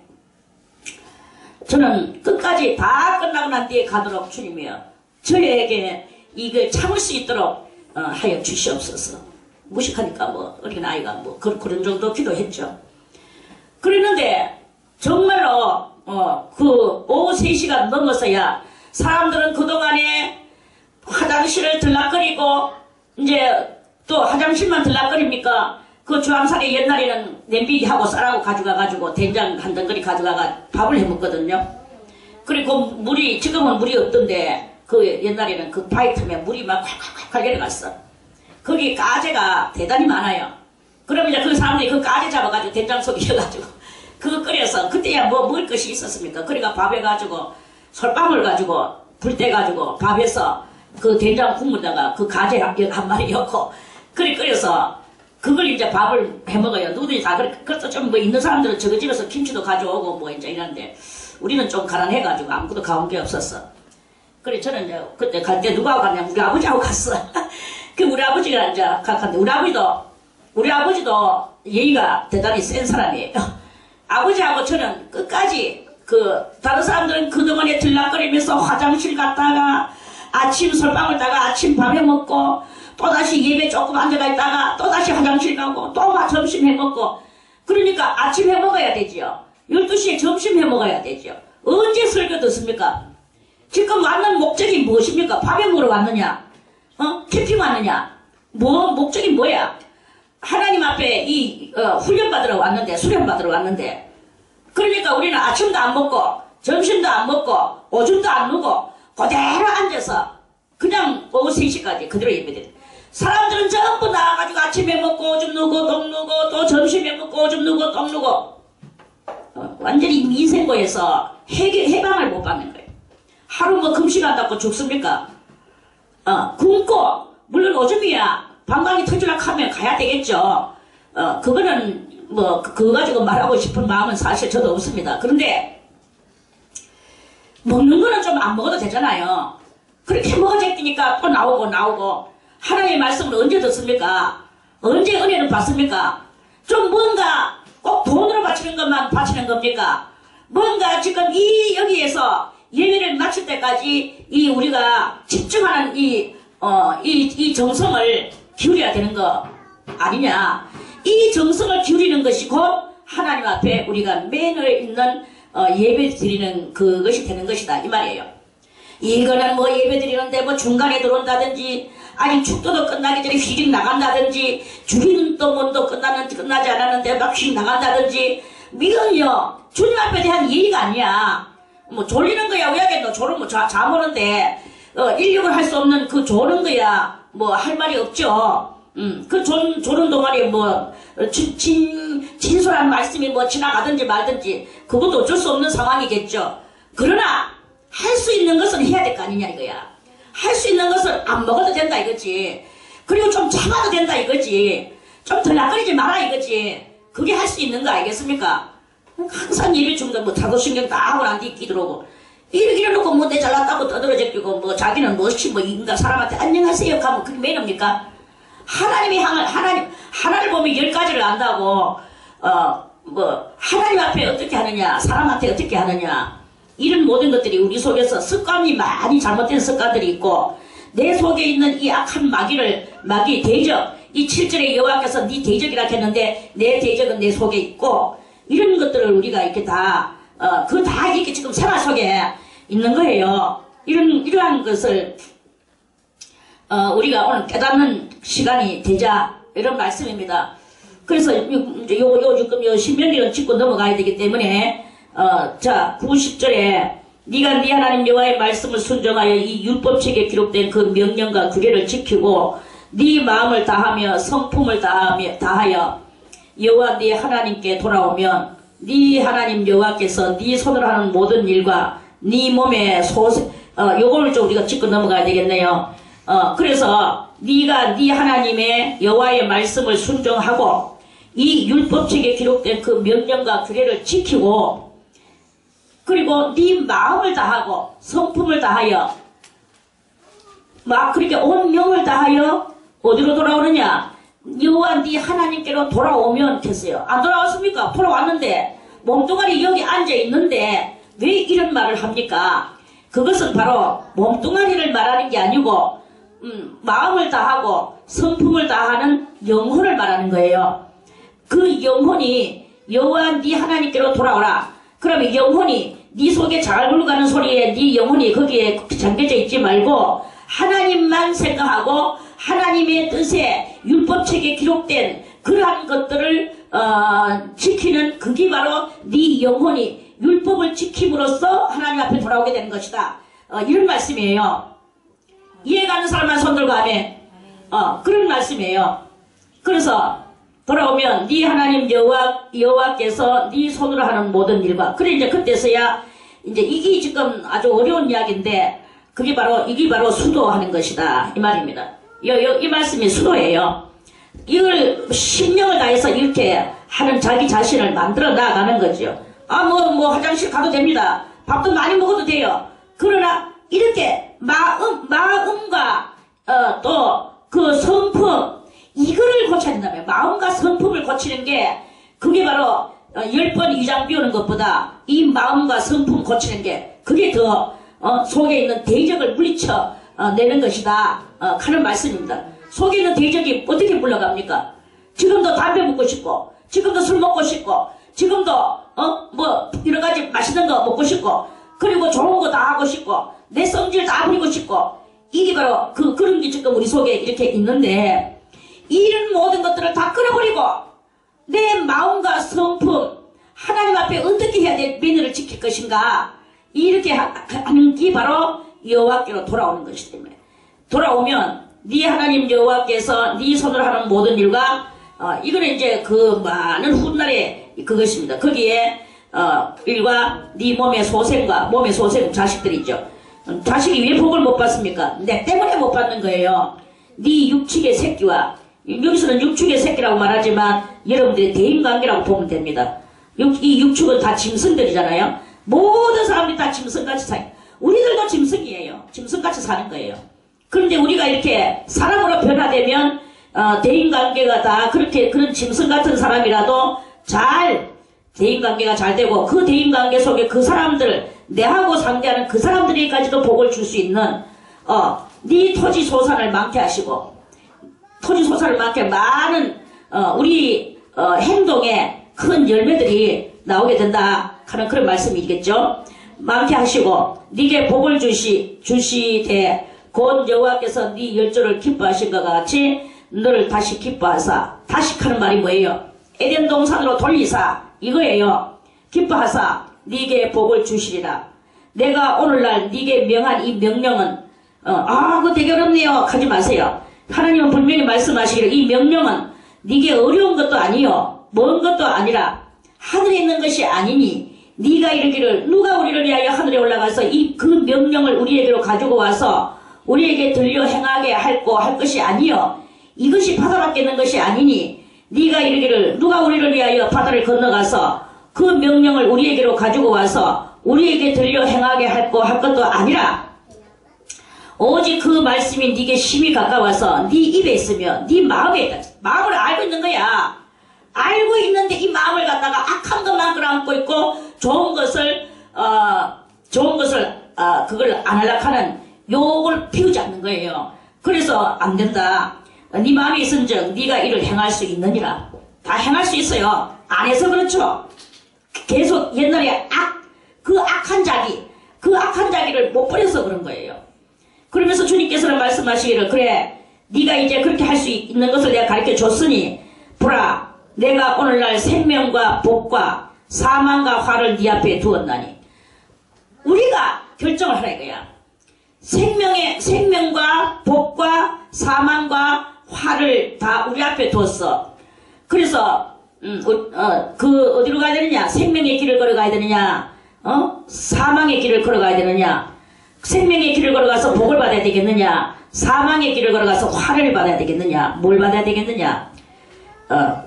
저는 끝까지 다 끝나고 난 뒤에 가도록 주님이여 저에게 이걸 참을 수 있도록 하여 주시옵소서. 무식하니까 어린아이가 그런 정도 기도했죠. 그랬는데 정말로 그 오후 3시간 넘어서야 사람들은 그동안에 화장실을 들락거리고 이제 또 화장실만 들락거립니까? 그 주암산에 옛날에는 냄비하고 쌀하고 가져가가지고 된장 한 덩어리 가져가가 밥을 해먹거든요. 그리고 지금은 물이 없던데 그 옛날에는 그 파이텀에 물이 막 콸콸콸 내려갔어. 거기 가재가 대단히 많아요. 그러면 이제 그 사람들이 그 가재 잡아가지고 된장 속에 넣어가지고 그거 끓여서 그때야 먹을 것이 있었습니까? 그러니까 밥 해가지고 솔방울 가지고 불 떼가지고 밥에서 그 된장 국물에다가 그 가재 한 마리 넣고 그래 끓여서 그걸 이제 밥을 해 먹어요. 누구들이 다 그래서 좀 뭐 있는 사람들은 저거 집에서 김치도 가져오고 뭐 이제 이러는데 우리는 좀 가난해가지고 아무것도 가온 게 없었어. 그래 저는 이제 그때 갈 때 누구하고 갔냐? 우리 아버지하고 갔어. 그 우리 아버지가 이제 갔는데 우리 아버지도 예의가 대단히 센 사람이에요. 아버지하고 저는 끝까지 다른 사람들은 그동안에 들락거리면서 화장실 갔다가 아침 솔방울 따가 아침 밥 해 먹고 또다시 예배 조금 앉아가 있다가 또다시 화장실 가고 또 점심 해 먹고 그러니까 아침 해 먹어야 되지요. 12시에 점심 해 먹어야 되지요. 언제 설교 듣습니까? 지금 왔는 목적이 무엇입니까? 밥에 먹으러 왔느냐? 캠핑 왔느냐? 목적이 뭐야? 하나님 앞에 훈련 받으러 왔는데, 수련 받으러 왔는데. 그러니까 우리는 아침도 안 먹고, 점심도 안 먹고, 오줌도 안 누고, 그대로 앉아서, 그냥 오후 3시까지 그대로 예배드려. 사람들은 전부 나와가지고 아침에 먹고, 오줌 누고, 똥 누고, 또 점심에 먹고, 오줌 누고, 똥 누고. 완전히 인생고에서 해방을 못 받는 거예요. 하루 뭐 금식한다고 죽습니까? 굶고, 물론 오줌이야. 방광이 터지려고 하면 가야 되겠죠. 그거는 뭐 그거 가지고 말하고 싶은 마음은 사실 저도 없습니다. 그런데 먹는 거는 좀 안 먹어도 되잖아요. 그렇게 먹어제끼니까 또 나오고 하나님의 말씀을 언제 듣습니까? 언제 은혜를 받습니까? 좀 뭔가 꼭 돈으로 바치는 것만 바치는 겁니까? 뭔가 지금 여기에서 예배를 마칠 때까지 우리가 집중하는 이 정성을 기울여야 되는 거 아니냐. 이 정성을 기울이는 것이 곧 하나님 앞에 우리가 매너에 있는 예배 드리는 그것이 되는 것이다 이 말이에요. 이거는 뭐 예배 드리는데 뭐 중간에 들어온다든지 아니 축도도 끝나기 전에 휘직 나간다든지 주기는 또 뭔도 끝나지 않았는데 막 휘직 나간다든지 이건요 주님 앞에 대한 예의가 아니야. 뭐 졸리는 거야 왜 하겠노. 졸으면 잠오는데 인력을 할 수 없는 그 조는 거야 뭐 할 말이 없죠. 조는 동안에 뭐 진솔한 말씀이 뭐 지나가든지 말든지 그것도 어쩔 수 없는 상황이겠죠. 그러나 할 수 있는 것은 해야 될 거 아니냐 이거야. 할 수 있는 것은 안 먹어도 된다 이거지. 그리고 좀 참아도 된다 이거지. 좀 덜락거리지 마라 이거지. 그게 할 수 있는 거 알겠습니까? 항상 예배 중간 뭐 자도신경 다 하고 난 뒤 끼들어오고 이래놓고 뭐 내 잘났다고 떠들어 제끼고 뭐 자기는 뭐시 뭐 인간 사람한테 안녕하세요 하면 그게 매너입니까? 하나를 보면 10가지를 안다고 뭐 하나님 앞에 어떻게 하느냐 사람한테 어떻게 하느냐 이런 모든 것들이 우리 속에서 습관이 많이 잘못된 습관들이 있고 내 속에 있는 이 악한 마귀 대적 이 7절에 여호와께서 네 대적이라 했는데 내 대적은 내 속에 있고 이런 것들을 우리가 이렇게 다 이렇게 지금 생활 속에 있는 거예요. 이러한 것을, 우리가 오늘 깨닫는 시간이 되자, 이런 말씀입니다. 그래서, 지금 신명기를 짚고 넘어가야 되기 때문에, 90절에, 네가 네 하나님 여호와의 말씀을 순종하여 이 율법책에 기록된 그 명령과 규례를 지키고, 네 마음을 다하며 성품을 다하여, 여호와 네 하나님께 돌아오면, 네 하나님 여호와께서 네 손으로 하는 모든 일과 네 몸의 요거를 좀 우리가 짚고 넘어가야 되겠네요. 그래서 네가 네 하나님의 여호와의 말씀을 순종하고 이 율법책에 기록된 그 명령과 규례를 지키고 그리고 네 마음을 다하고 성품을 다하여 막 그렇게 온 영을 다하여 어디로 돌아오느냐? 여호와 네 하나님께로 돌아오면 됐어요. 안 돌아왔습니까? 돌아왔는데 몸뚱아리 여기 앉아있는데 왜 이런 말을 합니까? 그것은 바로 몸뚱아리를 말하는 게 아니고 마음을 다하고 성품을 다하는 영혼을 말하는 거예요. 그 영혼이 여호와 네 하나님께로 돌아오라. 그러면 영혼이 네 속에 잘 굴러가는 소리에 네 영혼이 거기에 잠겨져 있지 말고 하나님만 생각하고 하나님의 뜻에 율법책에 기록된 그러한 것들을 지키는 그게 바로 네 영혼이 율법을 지킴으로써 하나님 앞에 돌아오게 되는 것이다. 이런 말씀이에요. 이해가는 사람만 손들고 하면 그런 말씀이에요. 그래서 돌아오면 네 하나님 여호와께서 네 손으로 하는 모든 일과 그래 이제 그때서야 이제 이게 지금 아주 어려운 이야기인데 이게 바로 수도하는 것이다 이 말입니다. 이 말씀이 수도예요. 이걸 신령을 다해서 이렇게 하는 자기 자신을 만들어 나가는 거죠. 뭐 화장실 가도 됩니다. 밥도 많이 먹어도 돼요. 그러나 이렇게 마음과 또 그 성품 이거를 고쳐야 된다면 마음과 성품을 고치는 게 그게 바로 10번 이장 비우는 것보다 이 마음과 성품 고치는 게 그게 더 속에 있는 대적을 물리쳐 내는 것이다 하는 말씀입니다. 속에 있는 대적이 어떻게 물러갑니까? 지금도 담배 먹고 싶고 지금도 술 먹고 싶고 지금도 뭐 여러가지 맛있는 거 먹고 싶고 그리고 좋은 거 다 하고 싶고 내 성질 다 부리고 싶고 이게 바로 그런 게 지금 우리 속에 이렇게 있는데 이런 모든 것들을 다 끊어버리고 내 마음과 성품 하나님 앞에 어떻게 해야 될 면허를 지킬 것인가 이렇게 하는 게 바로 여호와께로 돌아오는 것이기 때문에 돌아오면 네 하나님 여호와께서 네 손으로 하는 모든 일과 이거는 이제 그 많은 훗날의 그것입니다. 거기에 일과 네 몸의 소생과 몸의 소생 자식들이죠. 자식이 왜 복을 못 받습니까? 내 때문에 못 받는 거예요. 네 육축의 새끼와 여기서는 육축의 새끼라고 말하지만 여러분들의 대인관계라고 보면 됩니다. 이 육축은 다 짐승들이잖아요. 모든 사람들이 다 짐승같이 사요. 우리들도 짐승이에요. 짐승같이 사는 거예요. 그런데 우리가 이렇게 사람으로 변화되면 대인관계가 다 그렇게 그런 짐승 같은 사람이라도 대인관계가 잘 되고 그 대인관계 속에 그 사람들 내하고 상대하는 그 사람들에게까지도 복을 줄 수 있는 네 토지 소산을 많게 하시고 토지 소산을 많게 많은 우리 행동에 큰 열매들이 나오게 된다 하는 그런 말씀이겠죠. 많게 하시고 네게 복을 주시되 곧 여호와께서 네 열조를 기뻐하신 것 같이 너를 다시 기뻐하사 다시 하는 말이 뭐예요? 에덴 동산으로 돌리사 이거예요. 기뻐하사 네게 복을 주시리라. 내가 오늘날 네게 명한 이 명령은 그거 되게 어렵네요 하지 마세요. 하나님은 분명히 말씀하시기를 이 명령은 네게 어려운 것도 아니요 먼 것도 아니라 하늘에 있는 것이 아니니 네가 이르기를 누가 우리를 위하여 하늘에 올라가서 그 명령을 우리에게로 가지고 와서 우리에게 들려 행하게 할 것이 아니요 이것이 바다밖에 있는 것이 아니니 네가 이르기를 누가 우리를 위하여 바다를 건너가서 그 명령을 우리에게로 가지고 와서 우리에게 들려 행하게 할 것도 아니라 오직 그 말씀이 네게 심히 가까워서 네 입에 있으며 네 마음에 있다. 마음을 알고 있는 거야. 알고 있는데 이 마음을 갖다가 악한 것만 끌어안고 있고 좋은 것을 그걸 안 하려고 하는 욕을 피우지 않는 거예요. 그래서 안 된다. 네 마음에 있은즉 네가 이를 행할 수 있느니라. 다 행할 수 있어요. 안 해서 그렇죠. 계속 옛날에 그 악한 자기를 못 버려서 그런 거예요. 그러면서 주님께서는 말씀하시기를 그래 네가 이제 그렇게 할 수 있는 것을 내가 가르쳐 줬으니 보라 내가 오늘날 생명과 복과 사망과 화를 네 앞에 두었나니 우리가 결정을 하라 이거야. 생명과 복과 사망과 화를 다 우리 앞에 두었어. 그래서 어디로 가야 되느냐? 생명의 길을 걸어가야 되느냐? 사망의 길을 걸어가야 되느냐? 생명의 길을 걸어가서 복을 받아야 되겠느냐? 사망의 길을 걸어가서 화를 받아야 되겠느냐? 뭘 받아야 되겠느냐?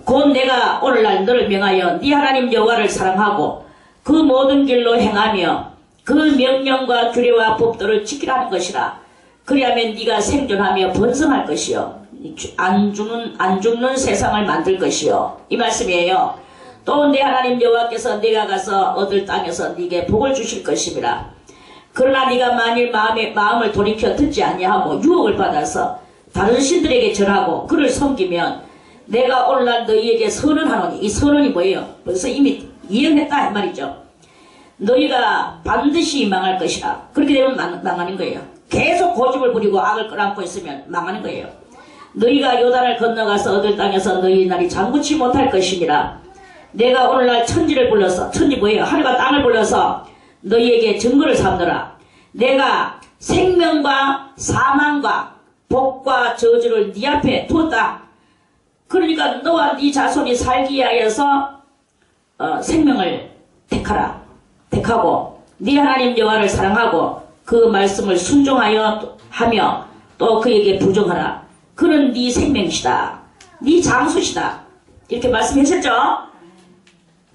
곧 내가 오늘날 너를 명하여 네 하나님 여호와를 사랑하고 그 모든 길로 행하며 그 명령과 규례와 법도를 지키라는 것이라. 그리하면 네가 생존하며 번성할 것이요 안 죽는 세상을 만들 것이요 이 말씀이에요. 또 내 하나님 여호와께서 네가 가서 얻을 땅에서 네게 복을 주실 것임이라. 그러나 네가 만일 마음을 돌이켜 듣지 아니하고 유혹을 받아서 다른 신들에게 절하고 그를 섬기면 내가 오늘날 너희에게 선언하노니 이 선언이 뭐예요? 벌써 이미 예언했다 이 말이죠. 너희가 반드시 망할 것이라. 그렇게 되면 망하는 거예요. 계속 고집을 부리고 악을 끌어안고 있으면 망하는 거예요. 너희가 요단을 건너가서 얻을 땅에서 너희 날이 장구치 못할 것이니라. 내가 오늘날 천지를 불러서 천지 뭐예요? 하늘과 땅을 불러서 너희에게 증거를 삼느라. 내가 생명과 사망과 복과 저주를 네 앞에 두었다. 그러니까 너와 네 자손이 살기 위하여서 생명을 택하고 네 하나님 여호와를 사랑하고 그 말씀을 순종하여 하며 또 그에게 부정하라. 그는 네 생명이시다. 네 장수시다. 이렇게 말씀하셨죠?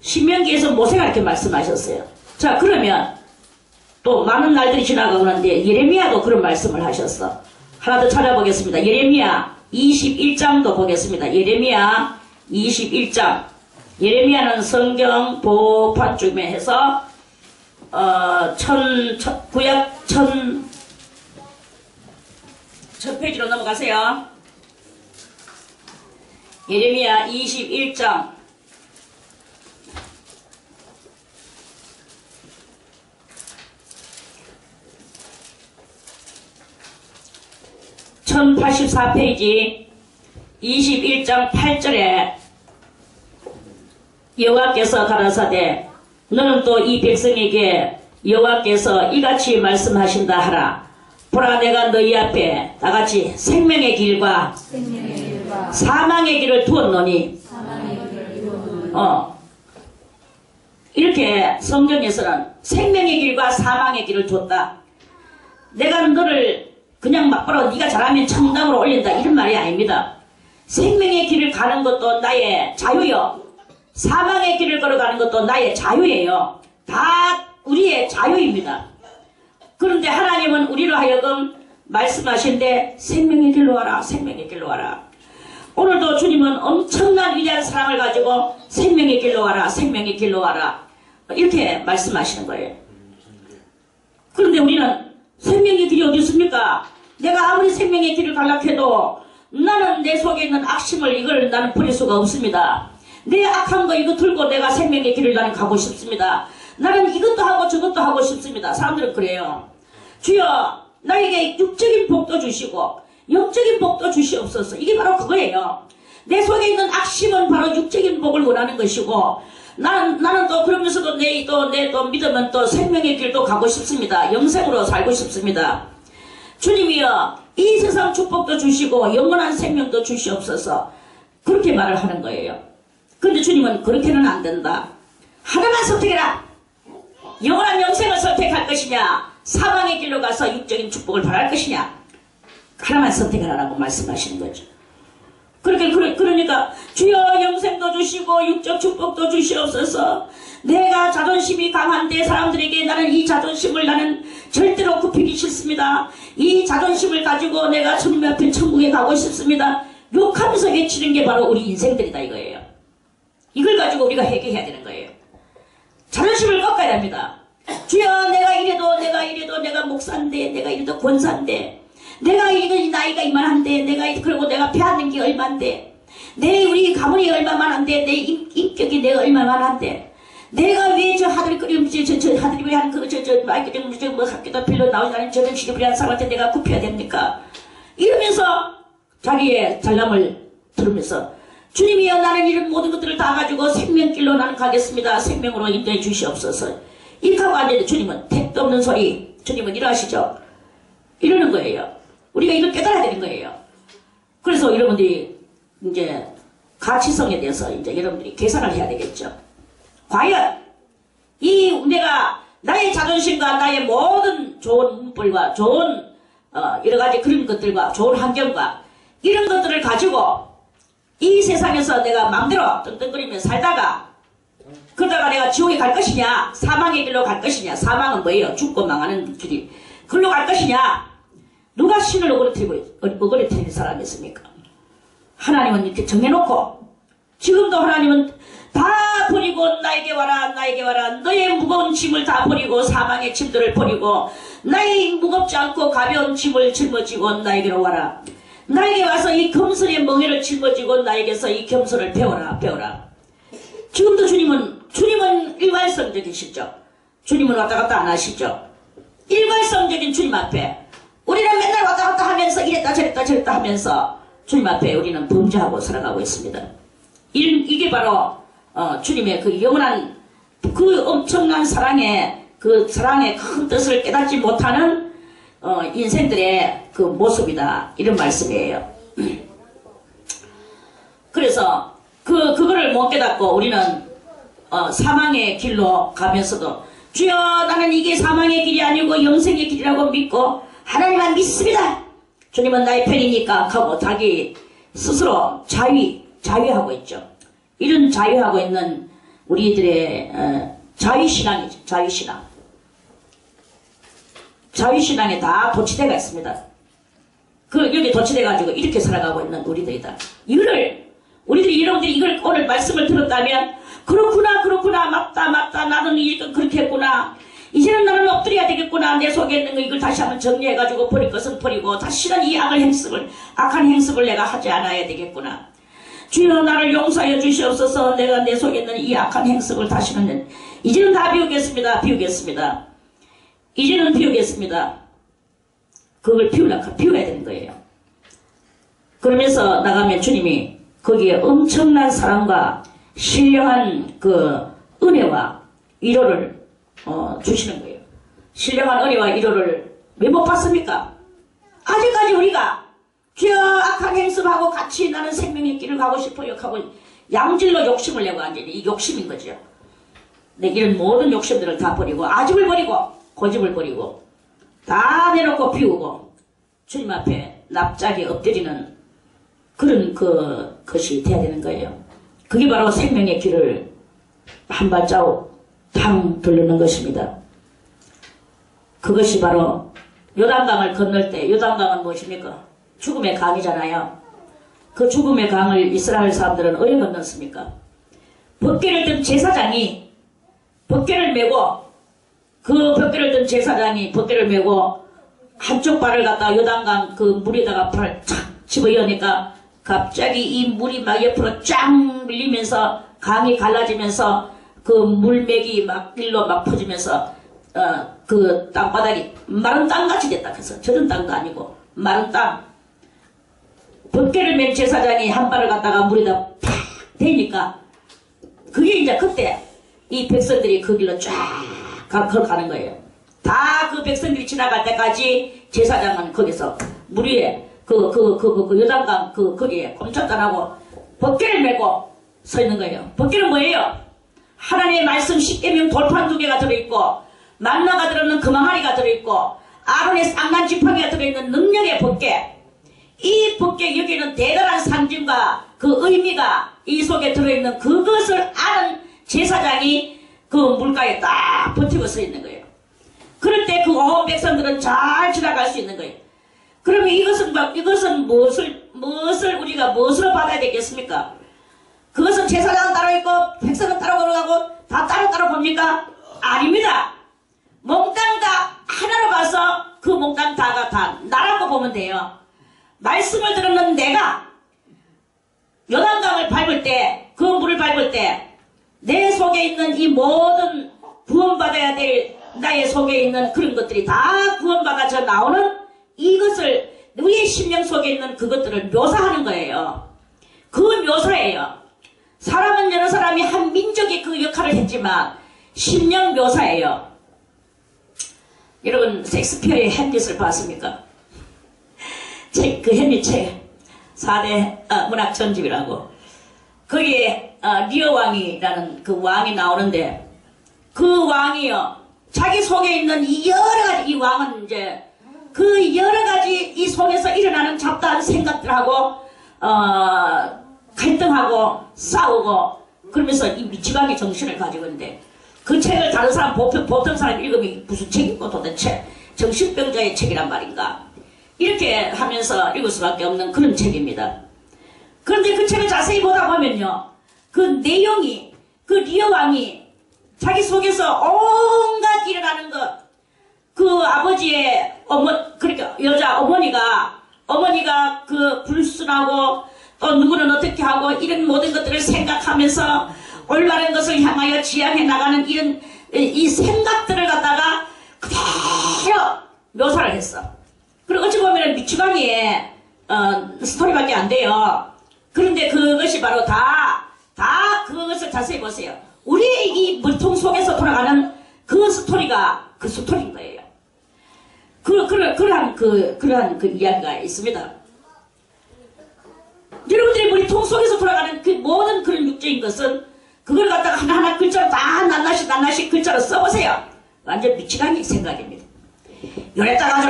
신명기에서 모세가 이렇게 말씀하셨어요. 자, 그러면 또 많은 날들이 지나가는데 예레미야도 그런 말씀을 하셨어. 하나 더 찾아보겠습니다. 예레미야 21장도 보겠습니다. 예레미야 21장. 예레미야는 성경 보호판 중에 해서 구약 1000페이지로 넘어가세요. 예레미야 21장 1084페이지 21장 8절에 여호와께서 가라사대 너는 또 이 백성에게 여호와께서 이같이 말씀하신다 하라. 보라 내가 너희 앞에 다같이 생명의 길과 사망의 길을 두었노니 이렇게 성경에서는 생명의 길과 사망의 길을 두었다. 내가 너를 그냥 막바로 네가 잘하면 천당으로 올린다 이런 말이 아닙니다. 생명의 길을 가는 것도 나의 자유요. 사망의 길을 걸어가는 것도 나의 자유예요. 다 우리의 자유입니다. 그런데 하나님은 우리로 하여금 말씀하신데 생명의 길로 와라. 생명의 길로 와라. 오늘도 주님은 엄청난 위대한 사랑을 가지고 생명의 길로 와라. 생명의 길로 와라. 이렇게 말씀하시는 거예요. 그런데 우리는 생명의 길이 어디 있습니까? 내가 아무리 생명의 길을 갈락해도 나는 내 속에 있는 악심을 이걸 나는 버릴 수가 없습니다. 내 악한 거 이거 들고 내가 생명의 길을 나는 가고 싶습니다. 나는 이것도 하고 저것도 하고 싶습니다. 사람들은 그래요. 주여 나에게 육적인 복도 주시고 영적인 복도 주시옵소서. 이게 바로 그거예요. 내 속에 있는 악심은 바로 육적인 복을 원하는 것이고 나는 또 그러면서도 내 믿으면 또 생명의 길도 가고 싶습니다. 영생으로 살고 싶습니다. 주님이여 이 세상 축복도 주시고 영원한 생명도 주시옵소서. 그렇게 말을 하는 거예요. 그런데 주님은 그렇게는 안 된다. 하나만 선택해라. 영원한 영생을 선택할 것이냐 사망의 길로 가서 육적인 축복을 바랄 것이냐 하나만 선택하라고 말씀하시는 거죠. 그러니까 주여 영생도 주시고 육적 축복도 주시옵소서. 내가 자존심이 강한데 사람들에게 나는 이 자존심을 나는 절대로 굽히기 싫습니다. 이 자존심을 가지고 내가 주님 앞에 천국에 가고 싶습니다. 욕하면서 외치는 게 바로 우리 인생들이다 이거예요. 이걸 가지고 우리가 회개해야 되는 거예요. 자존심을 꺾어야 됩니다. 주여 내가 이래도 내가 목사인데 내가 이래도 권사인데 내가 이거 나이가 이만한데 그리고 내가 배하는 게 얼만데 우리 가문이 얼마만한데 내 인격이 내가 얼마만한데 내가 왜 저 하들 끓이면서 저 하들이 왜 하는 뭐 학교도 빌려 나오지 않은 저런 시집을 한 사람한테 내가 굽혀야 됩니까? 이러면서 자기의 잘남을 들으면서 주님이여 나는 이런 모든 것들을 다 가지고 생명길로 나는 가겠습니다. 생명으로 인도해 주시옵소서. 이렇게 하고 앉는데 주님은 택도 없는 소리. 주님은 이러하시죠. 이러는 거예요. 우리가 이걸 깨달아야 되는 거예요. 그래서 여러분들이 이제 가치성에 대해서 이제 여러분들이 계산을 해야 되겠죠. 과연 내가 나의 자존심과 나의 모든 좋은 문법과 좋은 여러 가지 그런 것들과 좋은 환경과 이런 것들을 가지고 이 세상에서 내가 마음대로 떵떵거리며 살다가 그러다가 내가 지옥에 갈 것이냐 사망의 길로 갈 것이냐. 사망은 뭐예요? 죽고 망하는 길이. 그걸로 갈 것이냐. 누가 신을 어그러뜨리는 사람이 있습니까? 하나님은 이렇게 정해놓고 지금도 하나님은 다 버리고 나에게 와라 너의 무거운 짐을 다 버리고 사망의 짐들을 버리고 나의 무겁지 않고 가벼운 짐을 짊어지고 나에게로 와라. 나에게 와서 이 겸손의 멍에를 짊어지고 나에게서 이 겸손을 배워라. 지금도 주님은 일괄성적이시죠. 주님은 왔다 갔다 안 하시죠. 일괄성적인 주님 앞에 우리는 맨날 왔다 갔다 하면서 이랬다 저랬다 하면서 주님 앞에 우리는 범죄하고 살아가고 있습니다. 이게 바로 주님의 그 영원한 그 엄청난 사랑의 큰 뜻을 깨닫지 못하는 인생들의 그 모습이다 이런 말씀이에요. 그래서 그거를 못 깨닫고 우리는 사망의 길로 가면서도 주여 나는 이게 사망의 길이 아니고 영생의 길이라고 믿고 하나님만 믿습니다. 주님은 나의 편이니까 하고 자기 스스로 자위하고 있죠. 이런 자위하고 있는 우리들의 자위신앙이죠. 자위신앙. 자위신앙에 다 도취대가 있습니다. 여기 도취돼가지고 이렇게 살아가고 있는 우리들이다. 우리들이 여러분들이 이걸 오늘 말씀을 들었다면, 그렇구나, 맞다, 나는 이걸 그렇게 했구나. 이제는 나는 엎드려야 되겠구나. 내 속에 있는 거 이걸 다시 한번 정리해가지고 버릴 것은 버리고, 다시는 이 악한 행습을 내가 하지 않아야 되겠구나. 주여 나를 용서하여 주시옵소서. 내가 내 속에 있는 이 악한 행습을 다시는, 이제는 다 비우겠습니다. 이제는 비우겠습니다. 그걸 비워야 되는 거예요. 그러면서 나가면 주님이 거기에 엄청난 사랑과 신령한 그 은혜와 위로를 주시는 거예요. 신령한 은혜와 위로를 왜 못 받습니까? 아직까지 우리가 주여 악한 행습하고 같이 나는 생명의 길을 가고 싶어요 하고 양질로 욕심을 내고 완전히 이 욕심인 거죠. 이런 모든 욕심들을 다 버리고 아집을 버리고 고집을 버리고 다 내놓고 비우고 주님 앞에 납작에 엎드리는 그런 것이 돼야 되는 거예요. 그게 바로 생명의 길을 한 발자국 탕 돌리는 것입니다. 그것이 바로 요단강을 건널 때, 요단강은 무엇입니까? 죽음의 강이잖아요. 그 죽음의 강을 이스라엘 사람들은 어떻게 건넜습니까? 벗개를 든 제사장이 벗개를 메고, 그 벗개를 든 제사장이 벗개를 메고 한쪽 발을 갖다가 요단강 그 물에다가 발을 착 집어여니까 갑자기 이 물이 막 옆으로 쫙 밀리면서 강이 갈라지면서 그 물맥이 막 일로 막 퍼지면서 그 땅바닥이 마른 땅같이 됐다. 그래서 젖은 땅도 아니고 마른 땅. 벗개를 맨 제사장이 한 발을 갖다가 물에다 팍 대니까 그게 이제 그때 이 백성들이 그 길로 쫙 걸어가는 거예요. 다 그 백성들이 지나갈 때까지 제사장은 거기서 물 위에 요단강 거기에 꼼짝도 안 하고 벗개를 메고 서 있는 거예요. 벗개는 뭐예요? 하나님의 말씀 십계명 돌판 2개가 들어있고 만나가 들어있는 금항아리가 들어있고 아론의 쌍난 지팡이가 들어있는 능력의 벗개. 이 벗개 여기에는 대단한 상징과 그 의미가 이 속에 들어있는 그것을 아는 제사장이 그 물가에 딱 버티고 서 있는 거예요. 그럴 때 그 온 백성들은 잘 지나갈 수 있는 거예요. 그러면 이것은 무엇을 우리가 무엇으로 받아야 되겠습니까? 그것은 제사장은 따로 있고 백성은 따로 걸어가고 다 따로 봅니까? 아닙니다. 몽땅 다 하나로 봐서 그 몽땅 다가 다 나라고 보면 돼요. 말씀을 들었는 내가 요단강을 밟을 때, 그 물을 밟을 때 내 속에 있는 이 모든 구원받아야 될 나의 속에 있는 그런 것들이 다 구원받아져 나오는 이것을 우리의 심령 속에 있는 그것들을 묘사하는 거예요. 그 묘사예요. 사람은 여러 사람이 한 민족이 그 역할을 했지만 심령 묘사예요. 여러분 셰익스피어의 햄릿을 봤습니까? 그 햄릿 책 4대 문학 전집이라고 거기에 리어 왕이라는 그 왕이 나오는데 그 왕이요 자기 속에 있는 이 여러가지 이 왕은 이제 그 여러가지 이 속에서 일어나는 잡다한 생각들하고 갈등하고 싸우고 그러면서 이 미치광이 정신을 가지고 있는데 그 책을 다른 사람 보통 사람이 읽으면 무슨 책이고 도대체 정신병자의 책이란 말인가 이렇게 하면서 읽을 수밖에 없는 그런 책입니다. 그런데 그 책을 자세히 보다 보면요 그 내용이 그 리어 왕이 자기 속에서 온갖 일어나는 것 그 아버지의 그러니까 여자 어머니가 그 불순하고 또 누구는 어떻게 하고 이런 모든 것들을 생각하면서 올바른 것을 향하여 지향해 나가는 이런 이 생각들을 갖다가 그대로 묘사를 했어. 그리고 어찌 보면 미치광이의 스토리밖에 안 돼요. 그런데 그것이 바로 다 그것을 자세히 보세요. 우리의 이 물통 속에서 돌아가는 그 스토리가 그 스토리인 거예요. 그러한 그 이야기가 있습니다. 여러분들이 물통 속에서 돌아가는 그 모든 그런 육적인 것은 그걸 갖다가 하나하나 글자로 다 낱낱이 글자로 써보세요. 완전 미치광이 생각입니다. 이랬다가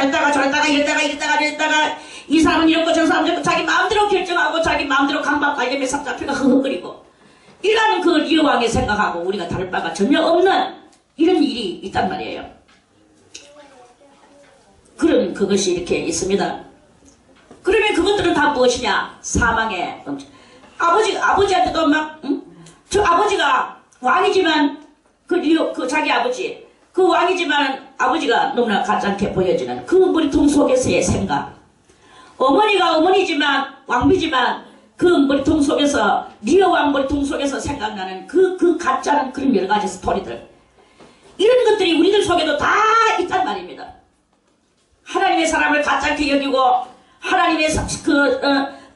이 사람은 이렇고 저 사람은 이렇고 자기 마음대로 결정하고 자기 마음대로 강박 발견에 싹 잡혀가 허허거리고 이러한 그 리어왕이 생각하고 우리가 다를 바가 전혀 없는 이런 일이 있단 말이에요. 그런 그것이 이렇게 있습니다. 그러면 그것들은 다 무엇이냐? 사망의 아버지한테도 막 저 아버지가 왕이지만 그 자기 아버지 그 왕이지만 아버지가 너무나 가짠게 보여지는 그 머리통 속에서의 생각. 어머니가 어머니지만 왕비지만 그 머리통 속에서 리어왕 머리통 속에서 생각나는 그 가짜는 그런 여러 가지 스토리들. 이런 것들이 우리들 속에도 다 있단 말입니다. 하나님의 사람을 가짜게 여기고 하나님의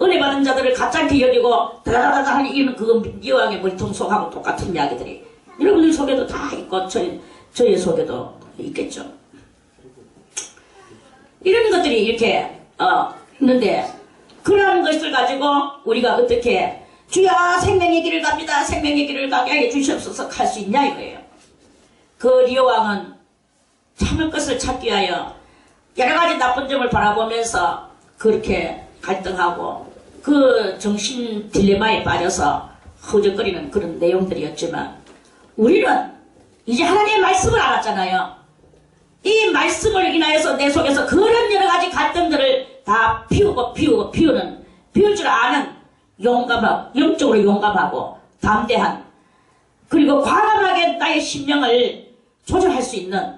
은혜 받은 자들을 가짜게 여기고 다다다다 하는 이런 그 리어왕의 머리통 속하고 똑같은 이야기들이 여러분들 속에도 다 있고 저희 속에도 있겠죠. 이런 것들이 이렇게 있는데 그러한 것을 가지고 우리가 어떻게 주여 생명의 길을 갑니다. 생명의 길을 가게 하여 주시옵소서 할 수 있냐 이거예요. 그 리어왕은 참을 것을 찾기 위하여 여러 가지 나쁜 점을 바라보면서 그렇게 갈등하고 그 정신 딜레마에 빠져서 허적거리는 그런 내용들이었지만 우리는 이제 하나님의 말씀을 알았잖아요. 이 말씀을 인하여서 내 속에서 그런 여러 가지 갈등들을 다 피우는 피울 줄 아는 영적으로 용감하고 담대한 그리고 과감하게 나의 심령을 조절할 수 있는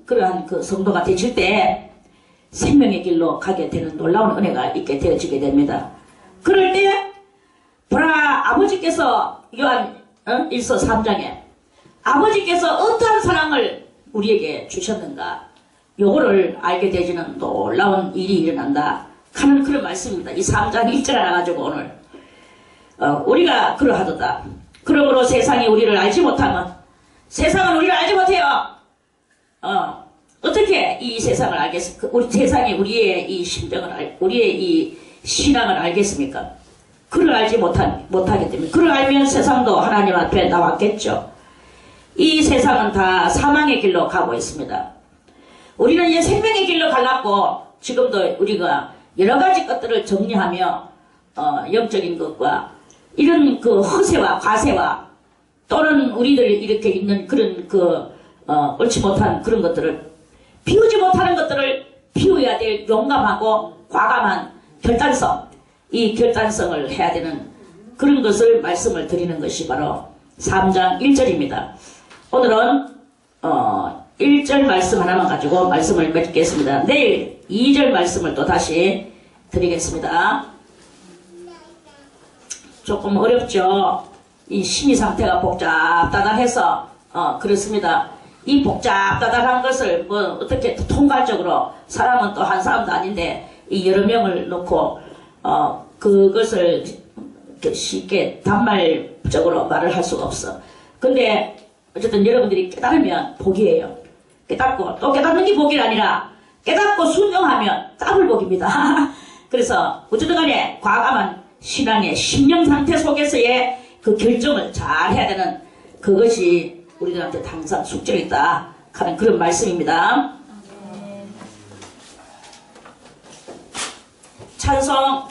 그러한 그 성도가 되실 때 생명의 길로 가게 되는 놀라운 은혜가 있게 되어지게 됩니다. 그럴 때 보라 아버지께서 요한 1서 3장에 아버지께서 어떠한 사랑을 우리에게 주셨는가 요거를 알게 되지는 놀라운 일이 일어난다 하는 그런 말씀입니다. 이 3장 1절 알아가지고 오늘 우리가 그러하도다. 그러므로 세상이 우리를 알지 못하면 세상은 우리를 알지 못해요. 어떻게 이 세상을 알겠습니까? 우리 세상이 우리의 이 심정을 우리의 이 신앙을 알겠습니까? 그를 알지 못하기 때문에 그를 알면 세상도 하나님 앞에 나왔겠죠. 이 세상은 다 사망의 길로 가고 있습니다. 우리는 이제 생명의 길로 갈랐고 지금도 우리가 여러 가지 것들을 정리하며 영적인 것과 이런 그 허세와 과세와 또는 우리들 이렇게 있는 그런 옳지 못한 그런 것들을 피우지 못하는 것들을 피워야 될 용감하고 과감한 결단성 이 결단성을 해야 되는 그런 것을 말씀을 드리는 것이 바로 3장 1절입니다. 오늘은 1절 말씀 하나만 가지고 말씀을 맺겠습니다. 내일 2절 말씀을 또 다시 드리겠습니다. 조금 어렵죠. 이 심리 상태가 복잡다단해서 그렇습니다. 이 복잡다단한 것을 뭐 어떻게 통괄적으로 사람은 또 한 사람도 아닌데 이 여러 명을 놓고 그것을 쉽게 단말적으로 말을 할 수가 없어. 근데 어쨌든 여러분들이 깨달으면 복이에요. 깨닫고 또 깨닫는 게 복이 아니라 깨닫고 순종하면 더블 복입니다. 그래서 어쨌든 간에 과감한 신앙의 심령 상태 속에서의 그 결정을 잘 해야 되는 그것이 우리들한테 항상 숙제가 있다 하는 그런 말씀입니다. 찬송